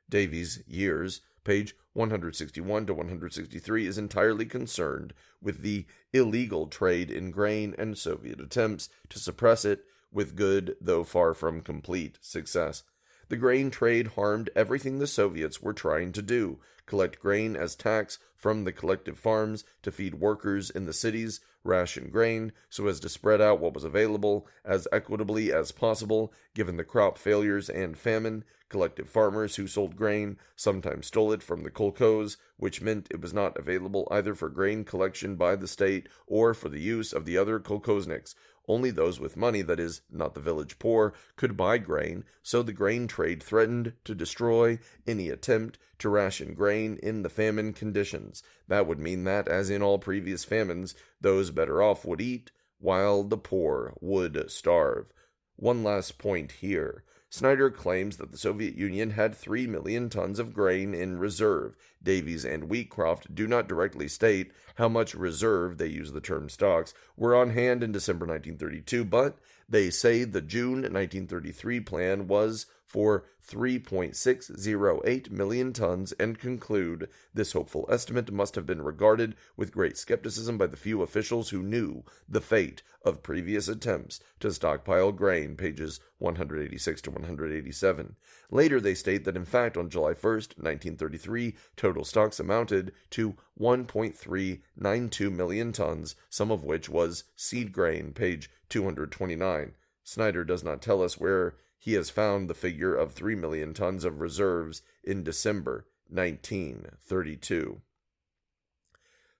Davies' Years, page 161 to 163, is entirely concerned with the illegal trade in grain and Soviet attempts to suppress it with good, though far from complete, success. The grain trade harmed everything the Soviets were trying to do: collect grain as tax from the collective farms to feed workers in the cities, ration grain so as to spread out what was available as equitably as possible, given the crop failures and famine. Collective farmers who sold grain sometimes stole it from the kolkhoz, which meant it was not available either for grain collection by the state or for the use of the other kolkhozniks. Only those with money, that is, not the village poor, could buy grain, so the grain trade threatened to destroy any attempt to ration grain in the famine conditions. That would mean that, as in all previous famines, those better off would eat, while the poor would starve. One last point here. Snyder claims that the Soviet Union had 3 million tons of grain in reserve. Davies and Wheatcroft do not directly state how much reserve, they use the term stocks, were on hand in December 1932, but they say the June 1933 plan was for 3.608 million tons and conclude this hopeful estimate must have been regarded with great skepticism by the few officials who knew the fate of previous attempts to stockpile grain, pages 186 to 187. Later they state that in fact on July 1st, 1933, total stocks amounted to 1.392 million tons, some of which was seed grain, page 229. Snyder does not tell us where he has found the figure of 3 million tons of reserves in December 1932.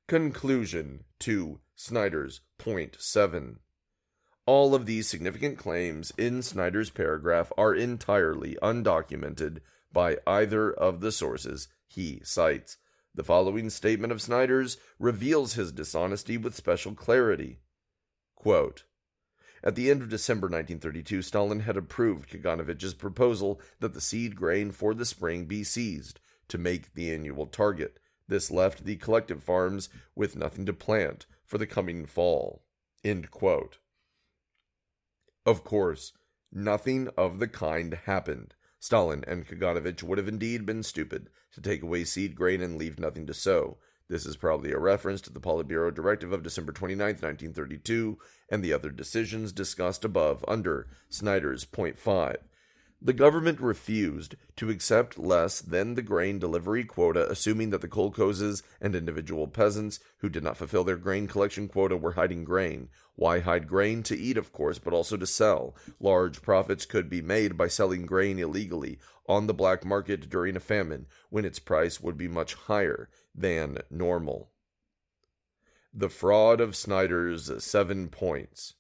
Conclusion to Snyder's point 7. All of these significant claims in Snyder's paragraph are entirely undocumented by either of the sources he cites. The following statement of Snyder's reveals his dishonesty with special clarity. Quote, at the end of December 1932, Stalin had approved Kaganovich's proposal that the seed grain for the spring be seized to make the annual target. This left the collective farms with nothing to plant for the coming fall. End quote. Of course, nothing of the kind happened. Stalin and Kaganovich would have indeed been stupid to take away seed grain and leave nothing to sow. This is probably a reference to the Politburo Directive of December 29, 1932, and the other decisions discussed above under Snyder's point 5. The government refused to accept less than the grain delivery quota, assuming that the kolkhozes and individual peasants who did not fulfill their grain collection quota were hiding grain. Why hide grain? To eat, of course, but also to sell. Large profits could be made by selling grain illegally on the black market during a famine, when its price would be much higher than normal. The fraud of Snyder's 7 points.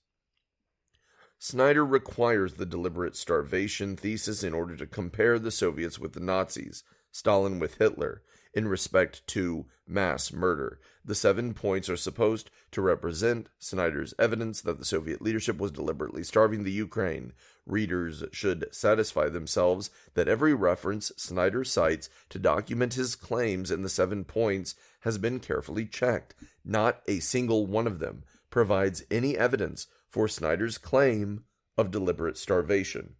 Snyder requires the deliberate starvation thesis in order to compare the Soviets with the Nazis, Stalin with Hitler, in respect to mass murder. The 7 points are supposed to represent Snyder's evidence that the Soviet leadership was deliberately starving the Ukraine. Readers should satisfy themselves that every reference Snyder cites to document his claims in the 7 points has been carefully checked. Not a single one of them provides any evidence for Snyder's claim of deliberate starvation.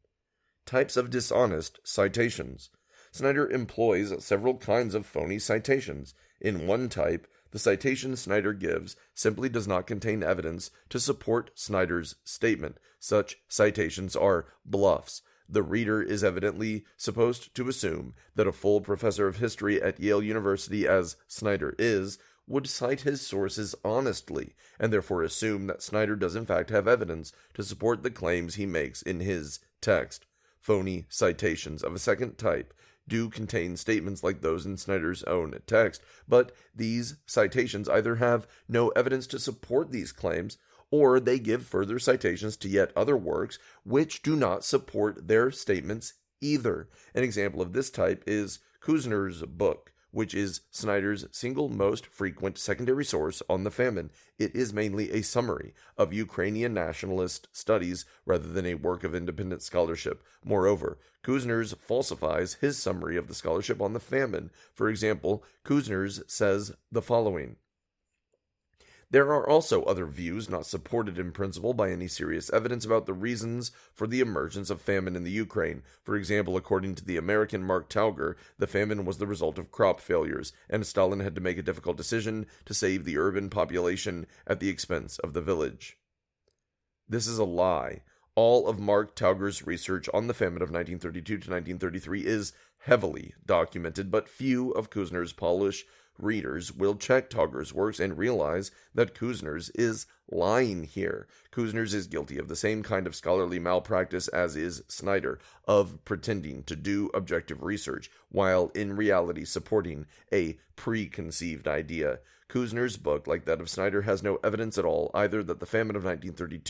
Types of dishonest citations. Snyder employs several kinds of phony citations. In one type, the citation Snyder gives simply does not contain evidence to support Snyder's statement. Such citations are bluffs. The reader is evidently supposed to assume that a full professor of history at Yale University, as Snyder is, would cite his sources honestly, and therefore assume that Snyder does in fact have evidence to support the claims he makes in his text. Phony citations of a second type do contain statements like those in Snyder's own text, but these citations either have no evidence to support these claims, or they give further citations to yet other works which do not support their statements either. An example of this type is Kuzner's book, which is Snyder's single most frequent secondary source on the famine. It is mainly a summary of Ukrainian nationalist studies rather than a work of independent scholarship. Moreover, Kuzner's falsifies his summary of the scholarship on the famine. For example, Kuzner's says the following: "There are also other views not supported in principle by any serious evidence about the reasons for the emergence of famine in the Ukraine. For example, according to the American Mark Tauger, the famine was the result of crop failures, and Stalin had to make a difficult decision to save the urban population at the expense of the village." This is a lie. All of Mark Tauger's research on the famine of 1932 to 1933 is heavily documented, but few of Kuzner's Polish readers will check Tauger's works and realize that Kuzner's is lying here. Kuzner's is guilty of the same kind of scholarly malpractice as is Snyder, of pretending to do objective research, while in reality supporting a preconceived idea. Kuzner's book, like that of Snyder, has no evidence at all either that the famine of 1932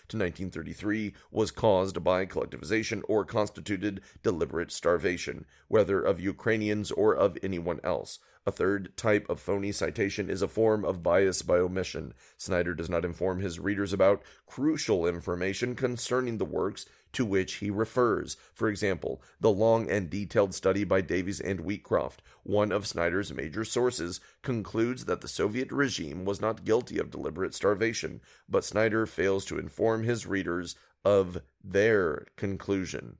to 1933 was caused by collectivization or constituted deliberate starvation, whether of Ukrainians or of anyone else. A third type of phony citation is a form of bias by omission. Snyder does not inform his readers about crucial information concerning the works to which he refers. For example, the long and detailed study by Davies and Wheatcroft, one of Snyder's major sources, concludes that the Soviet regime was not guilty of deliberate starvation, but Snyder fails to inform his readers of their conclusion.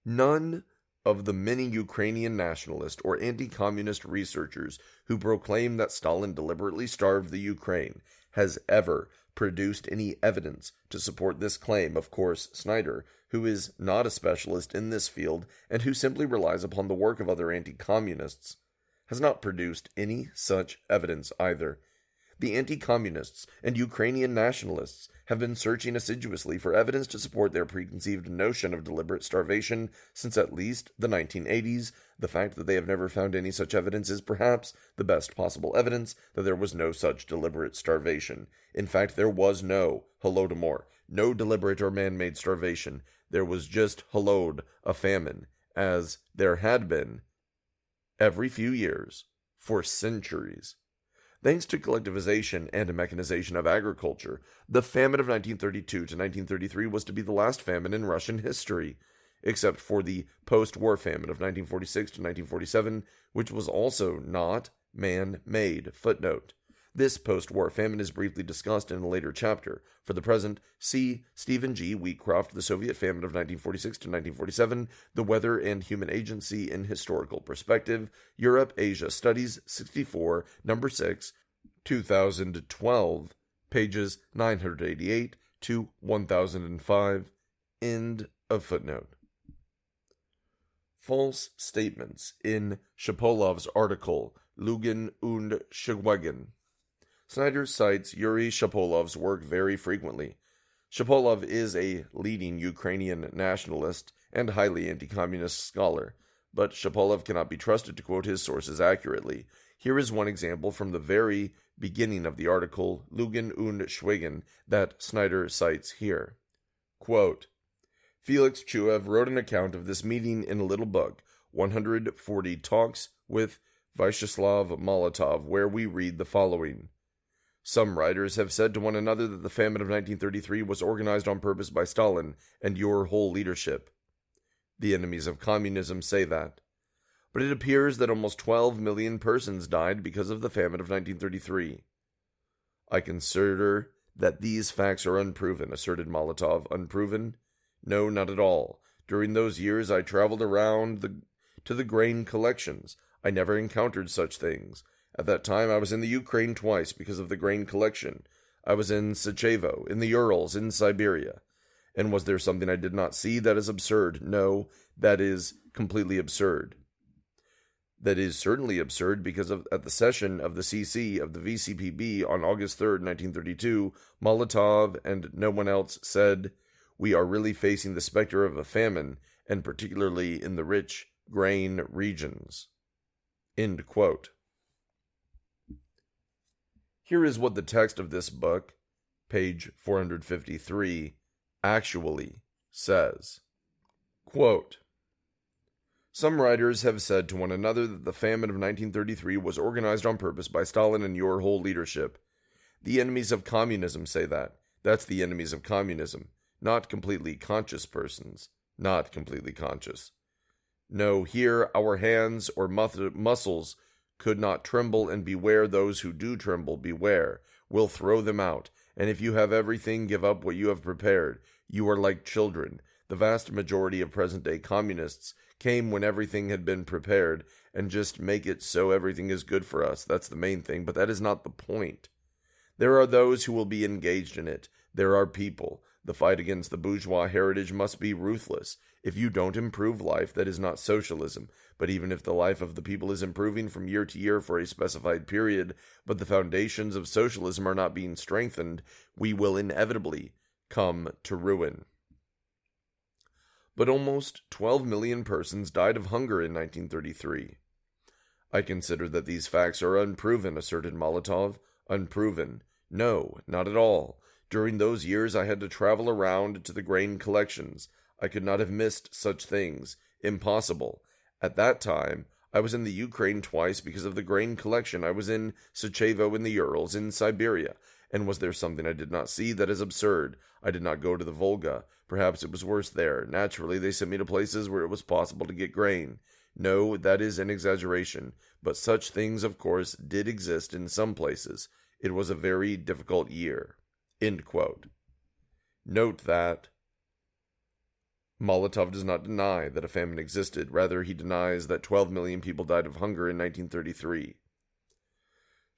None of the many Ukrainian nationalist or anti-communist researchers who proclaim that Stalin deliberately starved the Ukraine has ever produced any evidence to support this claim. Of course, Snyder, who is not a specialist in this field and who simply relies upon the work of other anti-communists, has not produced any such evidence either. The anti-communists and Ukrainian nationalists have been searching assiduously for evidence to support their preconceived notion of deliberate starvation since at least the 1980s. The fact that they have never found any such evidence is perhaps the best possible evidence that there was no such deliberate starvation. In fact, there was no Holodomor, no deliberate or man-made starvation. There was just Holod, a famine, as there had been every few years for centuries. Thanks to collectivization and mechanization of agriculture, the famine of 1932 to 1933 was to be the last famine in Russian history, except for the post-war famine of 1946 to 1947, which was also not man-made. Footnote. This post-war famine is briefly discussed in a later chapter. For the present, see Stephen G. Wheatcroft, The Soviet Famine of 1946 to 1947, The Weather and Human Agency in Historical Perspective, Europe-Asia Studies, 64, number 6, 2012, pages 988 to 1005, end of footnote. False statements in Shapolov's article, Lugin und Schweigen. Snyder cites Yuri Shapolov's work very frequently. Shapolov is a leading Ukrainian nationalist and highly anti-communist scholar, but Shapolov cannot be trusted to quote his sources accurately. Here is one example from the very beginning of the article, Lugin und Schweigen, that Snyder cites here. Quote, Felix Chuev wrote an account of this meeting in a little book, 140 Talks with Vyacheslav Molotov, where we read the following. Some writers have said to one another that the famine of 1933 was organized on purpose by Stalin and your whole leadership. The enemies of communism say that. But it appears that almost 12 million persons died because of the famine of 1933. I consider that these facts are unproven, asserted Molotov. Unproven? No, not at all. During those years I traveled around to the grain collections. I never encountered such things. At that time, I was in the Ukraine twice because of the grain collection. I was in Sarajevo, in the Urals, in Siberia. And was there something I did not see? That is absurd. No, that is completely absurd. That is certainly absurd because at the session of the CC of the VCPB on August 3rd, 1932, Molotov and no one else said, "We are really facing the specter of a famine, and particularly in the rich grain regions." End quote. Here is what the text of this book, page 453, actually says. Quote, "Some writers have said to one another that the famine of 1933 was organized on purpose by Stalin and your whole leadership. The enemies of communism say that. That's the enemies of communism. Not completely conscious persons. Not completely conscious. No, here our hands or muscles could not tremble, and beware those who do tremble, beware. We'll throw them out. And if you have everything, give up what you have prepared. You are like children. The vast majority of present-day communists came when everything had been prepared, and just make it so everything is good for us. That's the main thing, but that is not the point. There are those who will be engaged in it. There are people. The fight against the bourgeois heritage must be ruthless. If you don't improve life, that is not socialism. But even if the life of the people is improving from year to year for a specified period, but the foundations of socialism are not being strengthened, we will inevitably come to ruin." But almost 12 million persons died of hunger in 1933. "I consider that these facts are unproven," asserted Molotov. Unproven. No, not at all. During those years I had to travel around to the grain collections. I could not have missed such things. Impossible. At that time, I was in the Ukraine twice because of the grain collection. I was in Sarajevo in the Urals, in Siberia. And was there something I did not see? That is absurd. I did not go to the Volga. Perhaps it was worse there. Naturally, they sent me to places where it was possible to get grain. No, that is an exaggeration. But such things, of course, did exist in some places. It was a very difficult year." End quote. Note that Molotov does not deny that a famine existed. Rather, he denies that 12 million people died of hunger in 1933.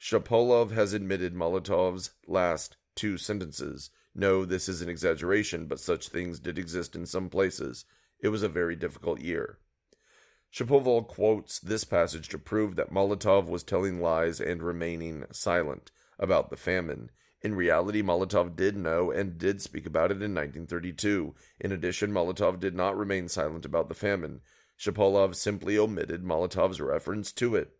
Shapovalov has admitted Molotov's last two sentences. No, this is an exaggeration, but such things did exist in some places. It was a very difficult year. Shapovalov quotes this passage to prove that Molotov was telling lies and remaining silent about the famine. In reality, Molotov did know and did speak about it in 1932. In addition, Molotov did not remain silent about the famine. Shapovalov simply omitted Molotov's reference to it.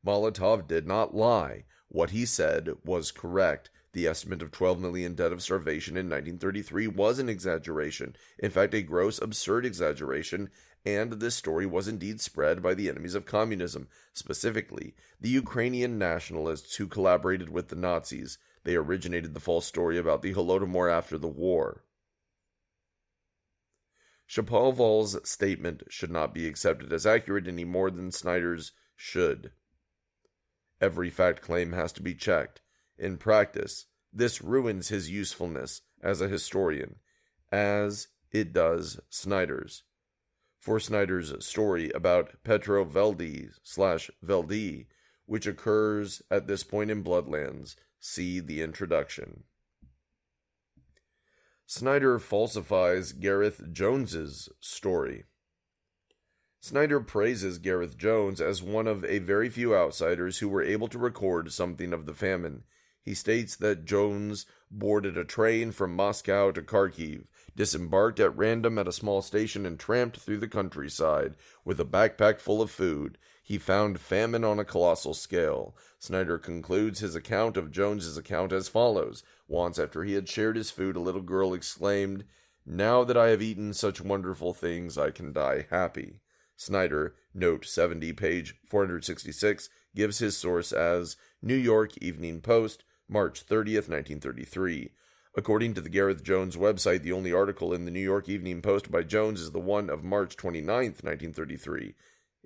Molotov did not lie. What he said was correct. The estimate of 12 million dead of starvation in 1933 was an exaggeration, in fact a gross, absurd exaggeration, and this story was indeed spread by the enemies of communism, specifically the Ukrainian nationalists who collaborated with the Nazis. They originated the false story about the Holodomor after the war. Shapoval's statement should not be accepted as accurate any more than Snyder's should. Every fact claim has to be checked. In practice, this ruins his usefulness as a historian, as it does Snyder's. For Snyder's story about Petro Veldi/Veldi, which occurs at this point in Bloodlands, see the introduction. Snyder falsifies Gareth Jones's story. Snyder praises Gareth Jones as one of a very few outsiders who were able to record something of the famine. He states that Jones boarded a train from Moscow to Kharkiv, disembarked at random at a small station, and tramped through the countryside with a backpack full of food. He found famine on a colossal scale. Snyder concludes his account of Jones's account as follows. Once after he had shared his food, a little girl exclaimed, "Now that I have eaten such wonderful things, I can die happy." Snyder, note 70, page 466, gives his source as New York Evening Post, March 30th, 1933. According to the Gareth Jones website, the only article in the New York Evening Post by Jones is the one of March 29th, 1933.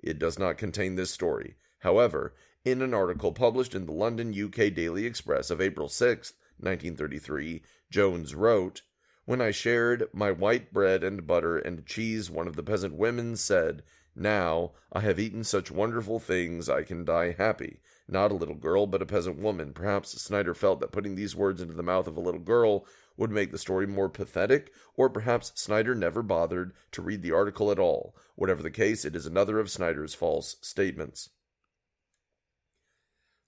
It does not contain this story. However, in an article published in the London, UK Daily Express of April 6th, 1933, Jones wrote, "When I shared my white bread and butter and cheese, one of the peasant women said, 'Now I have eaten such wonderful things, I can die happy.' Not a little girl, but a peasant woman. Perhaps Snyder felt that putting these words into the mouth of a little girl would make the story more pathetic, or perhaps Snyder never bothered to read the article at all. Whatever the case, it is another of Snyder's false statements.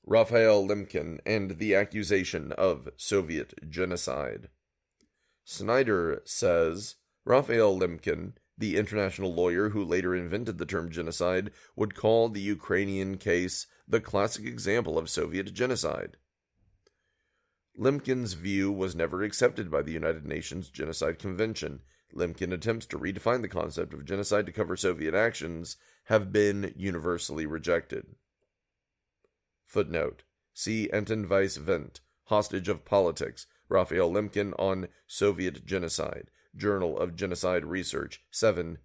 Raphael Lemkin and the accusation of Soviet genocide. Snyder says, Raphael Lemkin, the international lawyer who later invented the term genocide, would call the Ukrainian case the classic example of Soviet genocide. Lemkin's view was never accepted by the United Nations Genocide Convention. Lemkin attempts to redefine the concept of genocide to cover Soviet actions have been universally rejected. Footnote. See Anton Weiss Wendt, Hostage of Politics, Raphael Lemkin on Soviet Genocide, Journal of Genocide Research, 7-4,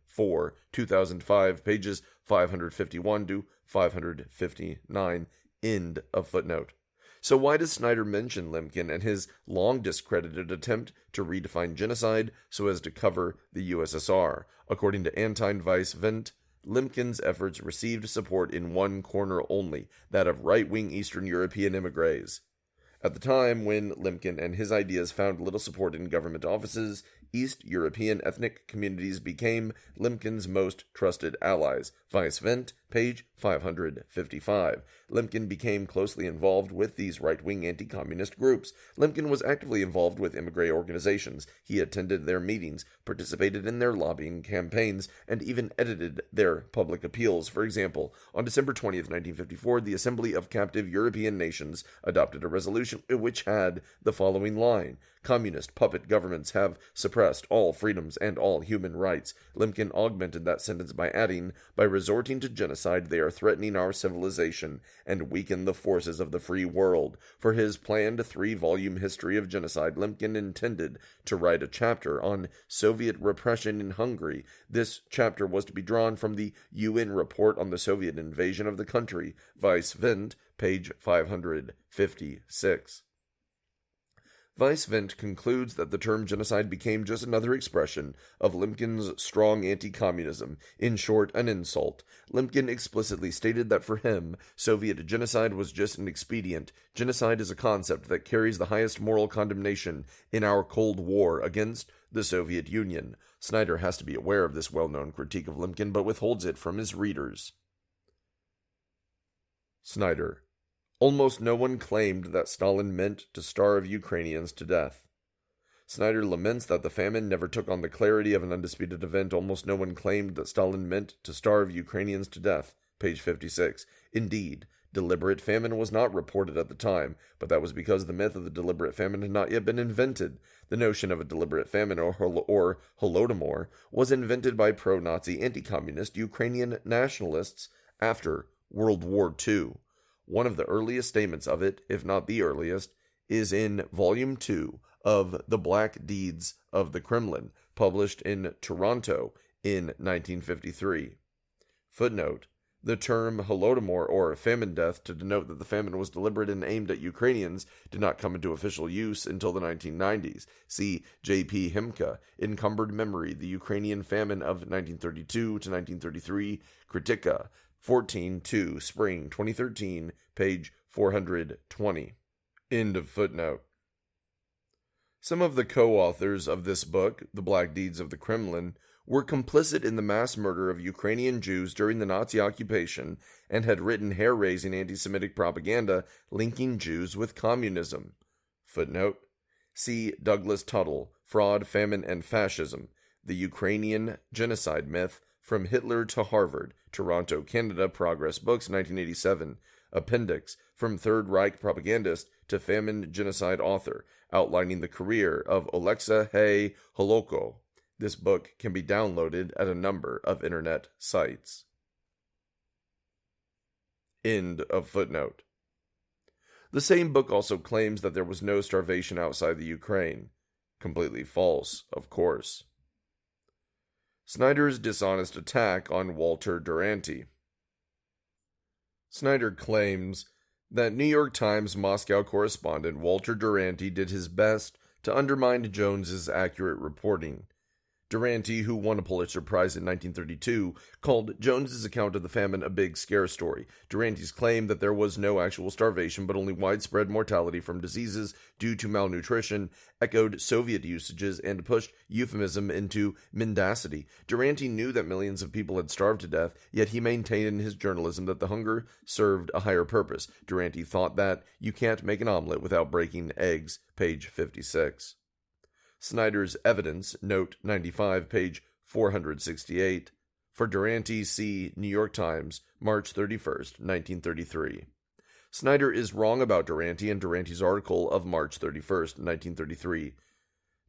2005, pages 551 to 559, end of footnote. So why does Snyder mention Lemkin and his long discredited attempt to redefine genocide so as to cover the USSR? According to Anton Weiss Wendt, Lemkin's efforts received support in one corner only, that of right-wing Eastern European émigrés. At the time when Lemkin and his ideas found little support in government offices, East European ethnic communities became Lemkin's most trusted allies. Weiss Wendt, page 555. Lemkin became closely involved with these right-wing anti-communist groups. Lemkin was actively involved with émigré organizations. He attended their meetings, participated in their lobbying campaigns, and even edited their public appeals. For example, on December 20th, 1954, the Assembly of Captive European Nations adopted a resolution which had the following line: Communist puppet governments have suppressed all freedoms and all human rights. Lemkin augmented that sentence by adding, by resorting to genocide, they are threatening our civilization and weaken the forces of the free world. For his planned 3-volume history of genocide, Lemkin intended to write a chapter on Soviet repression in Hungary. This chapter was to be drawn from the UN report on the Soviet invasion of the country. Weiss Wendt, page 556. Weiss Wendt concludes that the term genocide became just another expression of Lemkin's strong anti-communism, in short, an insult. Lemkin explicitly stated that for him, Soviet genocide was just an expedient. Genocide is a concept that carries the highest moral condemnation in our Cold War against the Soviet Union. Snyder has to be aware of this well-known critique of Lemkin, but withholds it from his readers. Snyder. Almost no one claimed that Stalin meant to starve Ukrainians to death. Snyder laments that the famine never took on the clarity of an undisputed event. Almost no one claimed that Stalin meant to starve Ukrainians to death. Page 56. Indeed, deliberate famine was not reported at the time, but that was because the myth of the deliberate famine had not yet been invented. The notion of a deliberate famine, or Holodomor, was invented by pro-Nazi anti-communist Ukrainian nationalists after World War II. One of the earliest statements of it, if not the earliest, is in Volume 2 of The Black Deeds of the Kremlin, published in Toronto in 1953. Footnote. The term Holodomor, or famine death, to denote that the famine was deliberate and aimed at Ukrainians, did not come into official use until the 1990s. See J.P. Himka, Encumbered Memory, The Ukrainian Famine of 1932 to 1933, Kritika, 14-2, Spring 2013, page 420. End of footnote. Some of the co-authors of this book, The Black Deeds of the Kremlin, were complicit in the mass murder of Ukrainian Jews during the Nazi occupation and had written hair-raising anti-Semitic propaganda linking Jews with communism. Footnote. See Douglas Tuttle, Fraud, Famine, and Fascism, The Ukrainian Genocide Myth, From Hitler to Harvard, Toronto, Canada, Progress Books, 1987. Appendix, From Third Reich Propagandist to Famine Genocide Author, outlining the career of Alexei Holoko. This book can be downloaded at a number of internet sites. End of footnote. The same book also claims that there was no starvation outside the Ukraine. Completely false, of course. Snyder's dishonest attack on Walter Duranty. Snyder claims that New York Times Moscow correspondent Walter Duranty did his best to undermine Jones's accurate reporting. Durante, who won a Pulitzer Prize in 1932, called Jones's account of the famine a big scare story. Durante's claim that there was no actual starvation but only widespread mortality from diseases due to malnutrition echoed Soviet usages and pushed euphemism into mendacity. Durante knew that millions of people had starved to death, yet he maintained in his journalism that the hunger served a higher purpose. Durante thought that you can't make an omelet without breaking eggs, page 56. Snyder's Evidence, note 95, page 468. For Durante, see New York Times, March 31st, 1933. Snyder is wrong about Durante and Durante's article of March 31st, 1933.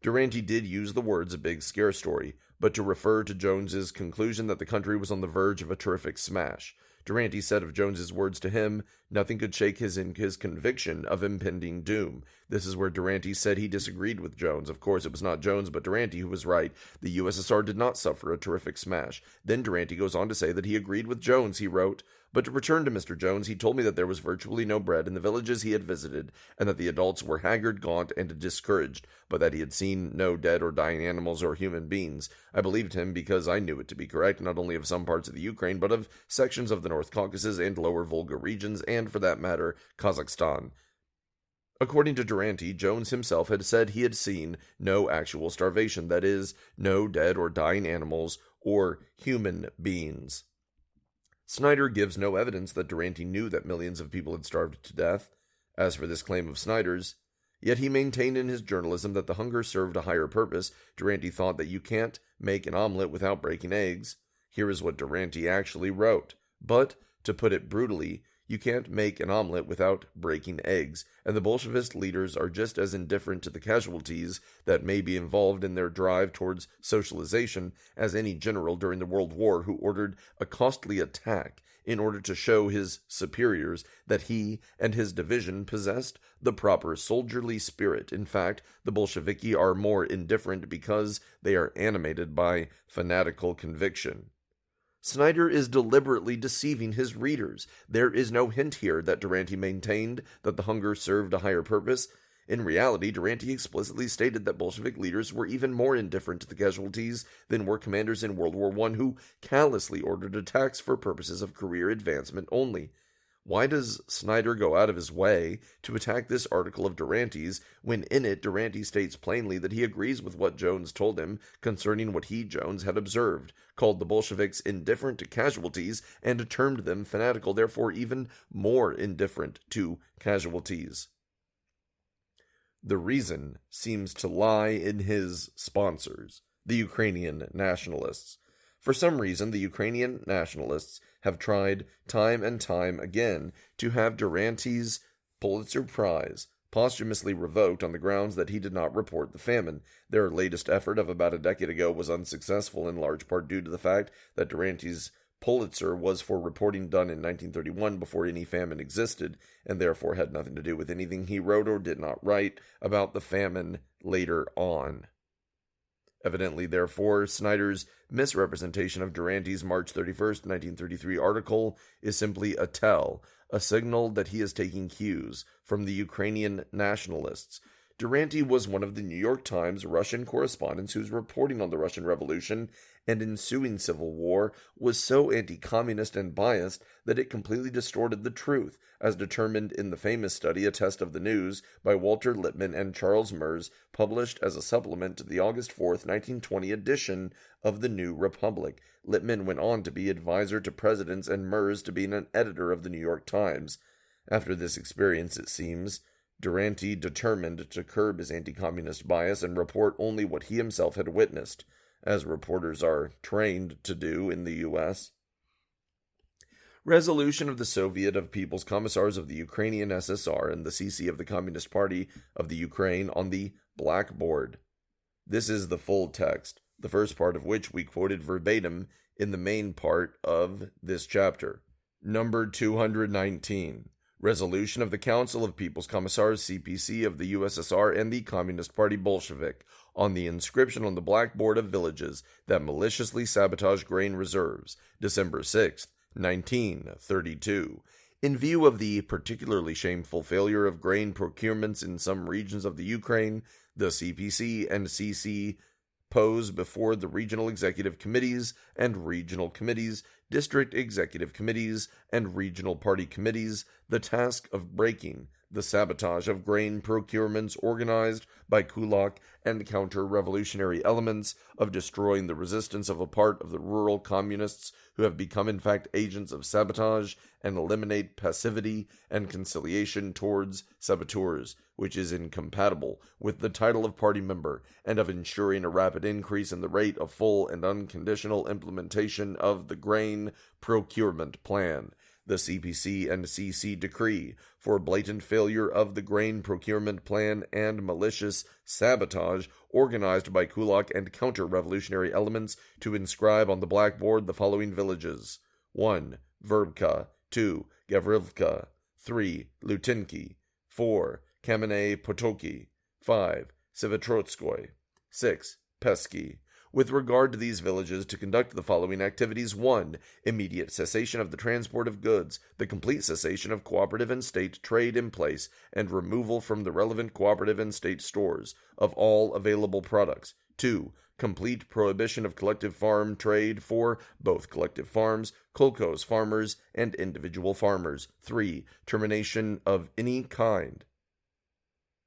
Durante did use the words a big scare story, but to refer to Jones's conclusion that the country was on the verge of a terrific smash. Durante said of Jones's words to him, nothing could shake his conviction of impending doom. This is where Durante said he disagreed with Jones. Of course, it was not Jones, but Durante who was right. The USSR did not suffer a terrific smash. Then Durante goes on to say that he agreed with Jones. He wrote, but to return to Mr. Jones, he told me that there was virtually no bread in the villages he had visited, and that the adults were haggard, gaunt, and discouraged, but that he had seen no dead or dying animals or human beings. I believed him because I knew it to be correct, not only of some parts of the Ukraine, but of sections of the North Caucasus and lower Volga regions, and, for that matter, Kazakhstan. According to Durante, Jones himself had said he had seen no actual starvation, that is, no dead or dying animals or human beings. Snyder gives no evidence that Durante knew that millions of people had starved to death. As for this claim of Snyder's, yet he maintained in his journalism that the hunger served a higher purpose. Durante thought that you can't make an omelet without breaking eggs. Here is what Durante actually wrote. But, to put it brutally, you can't make an omelet without breaking eggs, and the Bolshevist leaders are just as indifferent to the casualties that may be involved in their drive towards socialization as any general during the World War who ordered a costly attack in order to show his superiors that he and his division possessed the proper soldierly spirit. In fact, the Bolsheviki are more indifferent because they are animated by fanatical conviction. Snyder is deliberately deceiving his readers. There is no hint here that Durante maintained that the hunger served a higher purpose. In reality, Durante explicitly stated that Bolshevik leaders were even more indifferent to the casualties than were commanders in World War I who callously ordered attacks for purposes of career advancement only. Why does Snyder go out of his way to attack this article of Durante's when in it Durante states plainly that he agrees with what Jones told him concerning what he, Jones, had observed, called the Bolsheviks indifferent to casualties, and termed them fanatical, therefore even more indifferent to casualties? The reason seems to lie in his sponsors, the Ukrainian nationalists. For some reason, the Ukrainian nationalists have tried time and time again to have Durante's Pulitzer Prize posthumously revoked on the grounds that he did not report the famine. Their latest effort of about a decade ago was unsuccessful, in large part due to the fact that Durante's Pulitzer was for reporting done in 1931 before any famine existed, and therefore had nothing to do with anything he wrote or did not write about the famine later on. Evidently, therefore, Snyder's misrepresentation of Durante's March 31st, 1933 article is simply a tell, a signal that he is taking cues from the Ukrainian nationalists. Durante was one of the New York Times Russian correspondents whose reporting on the Russian Revolution and ensuing civil war was so anti-communist and biased that it completely distorted the truth, as determined in the famous study A Test of the News by Walter Lippmann and Charles Murs, published as a supplement to the August 4th, 1920 edition of the New Republic. Lippmann went on to be advisor to presidents and Murs to be an editor of the New York Times. After this experience, it seems, Durante determined to curb his anti-communist bias and report only what he himself had witnessed, as reporters are trained to do in the U.S. Resolution of the Soviet of People's Commissars of the Ukrainian SSR and the CC of the Communist Party of the Ukraine on the blackboard. This is the full text, the first part of which we quoted verbatim in the main part of this chapter. Number 219. Resolution of the Council of People's Commissars, CPC, of the USSR and the Communist Party Bolshevik on the inscription on the blackboard of villages that maliciously sabotage grain reserves, December 6, 1932. In view of the particularly shameful failure of grain procurements in some regions of the Ukraine, the CPC and CC pose before the regional executive committees and regional committees, district executive committees, and regional party committees the task of breaking the sabotage of grain procurements organized by kulak and counter-revolutionary elements, of destroying the resistance of a part of the rural communists who have become in fact agents of sabotage, and eliminate passivity and conciliation towards saboteurs, which is incompatible with the title of party member, and of ensuring a rapid increase in the rate of full and unconditional implementation of the grain procurement plan. The CPC and CC decree for blatant failure of the grain procurement plan and malicious sabotage organized by kulak and counter-revolutionary elements to inscribe on the blackboard the following villages: 1. Verbka, 2. Gavrilka, 3. Lutinki, 4. Kamenei Potoki, 5. Sivatrotskoy, 6. Pesky. With regard to these villages, to conduct the following activities: 1. Immediate cessation of the transport of goods, the complete cessation of cooperative and state trade in place, and removal from the relevant cooperative and state stores of all available products. 2. Complete prohibition of collective farm trade for both collective farms, kolkhoz farmers, and individual farmers. 3. Termination of any kind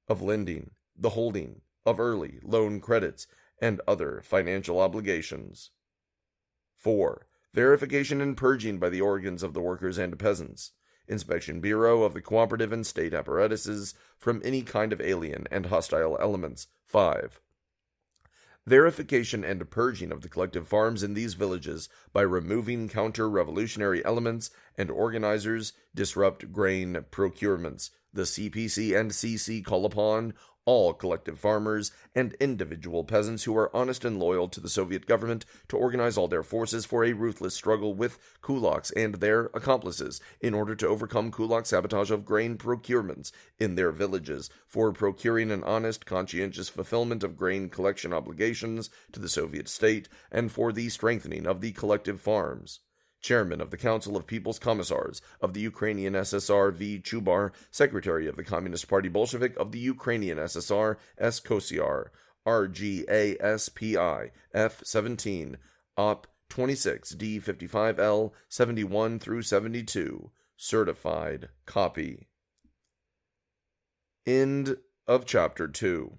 of lending, the holding of early loan credits, and other financial obligations. 4. Verification and purging by the organs of the workers and peasants, Inspection Bureau of the cooperative and state apparatuses from any kind of alien and hostile elements. 5. Verification and purging of the collective farms in these villages by removing counter-revolutionary elements and organizers disrupt grain procurements. The CPC and CC call upon all collective farmers and individual peasants who are honest and loyal to the Soviet government to organize all their forces for a ruthless struggle with kulaks and their accomplices in order to overcome kulak sabotage of grain procurements in their villages, for procuring an honest, conscientious fulfillment of grain collection obligations to the Soviet state, and for the strengthening of the collective farms. Chairman of the Council of People's Commissars of the Ukrainian SSR V. Chubar, Secretary of the Communist Party Bolshevik of the Ukrainian SSR S. Kosiar, RGASPI F17, Op 26 D55L 71 through 72, certified copy. End of chapter 2.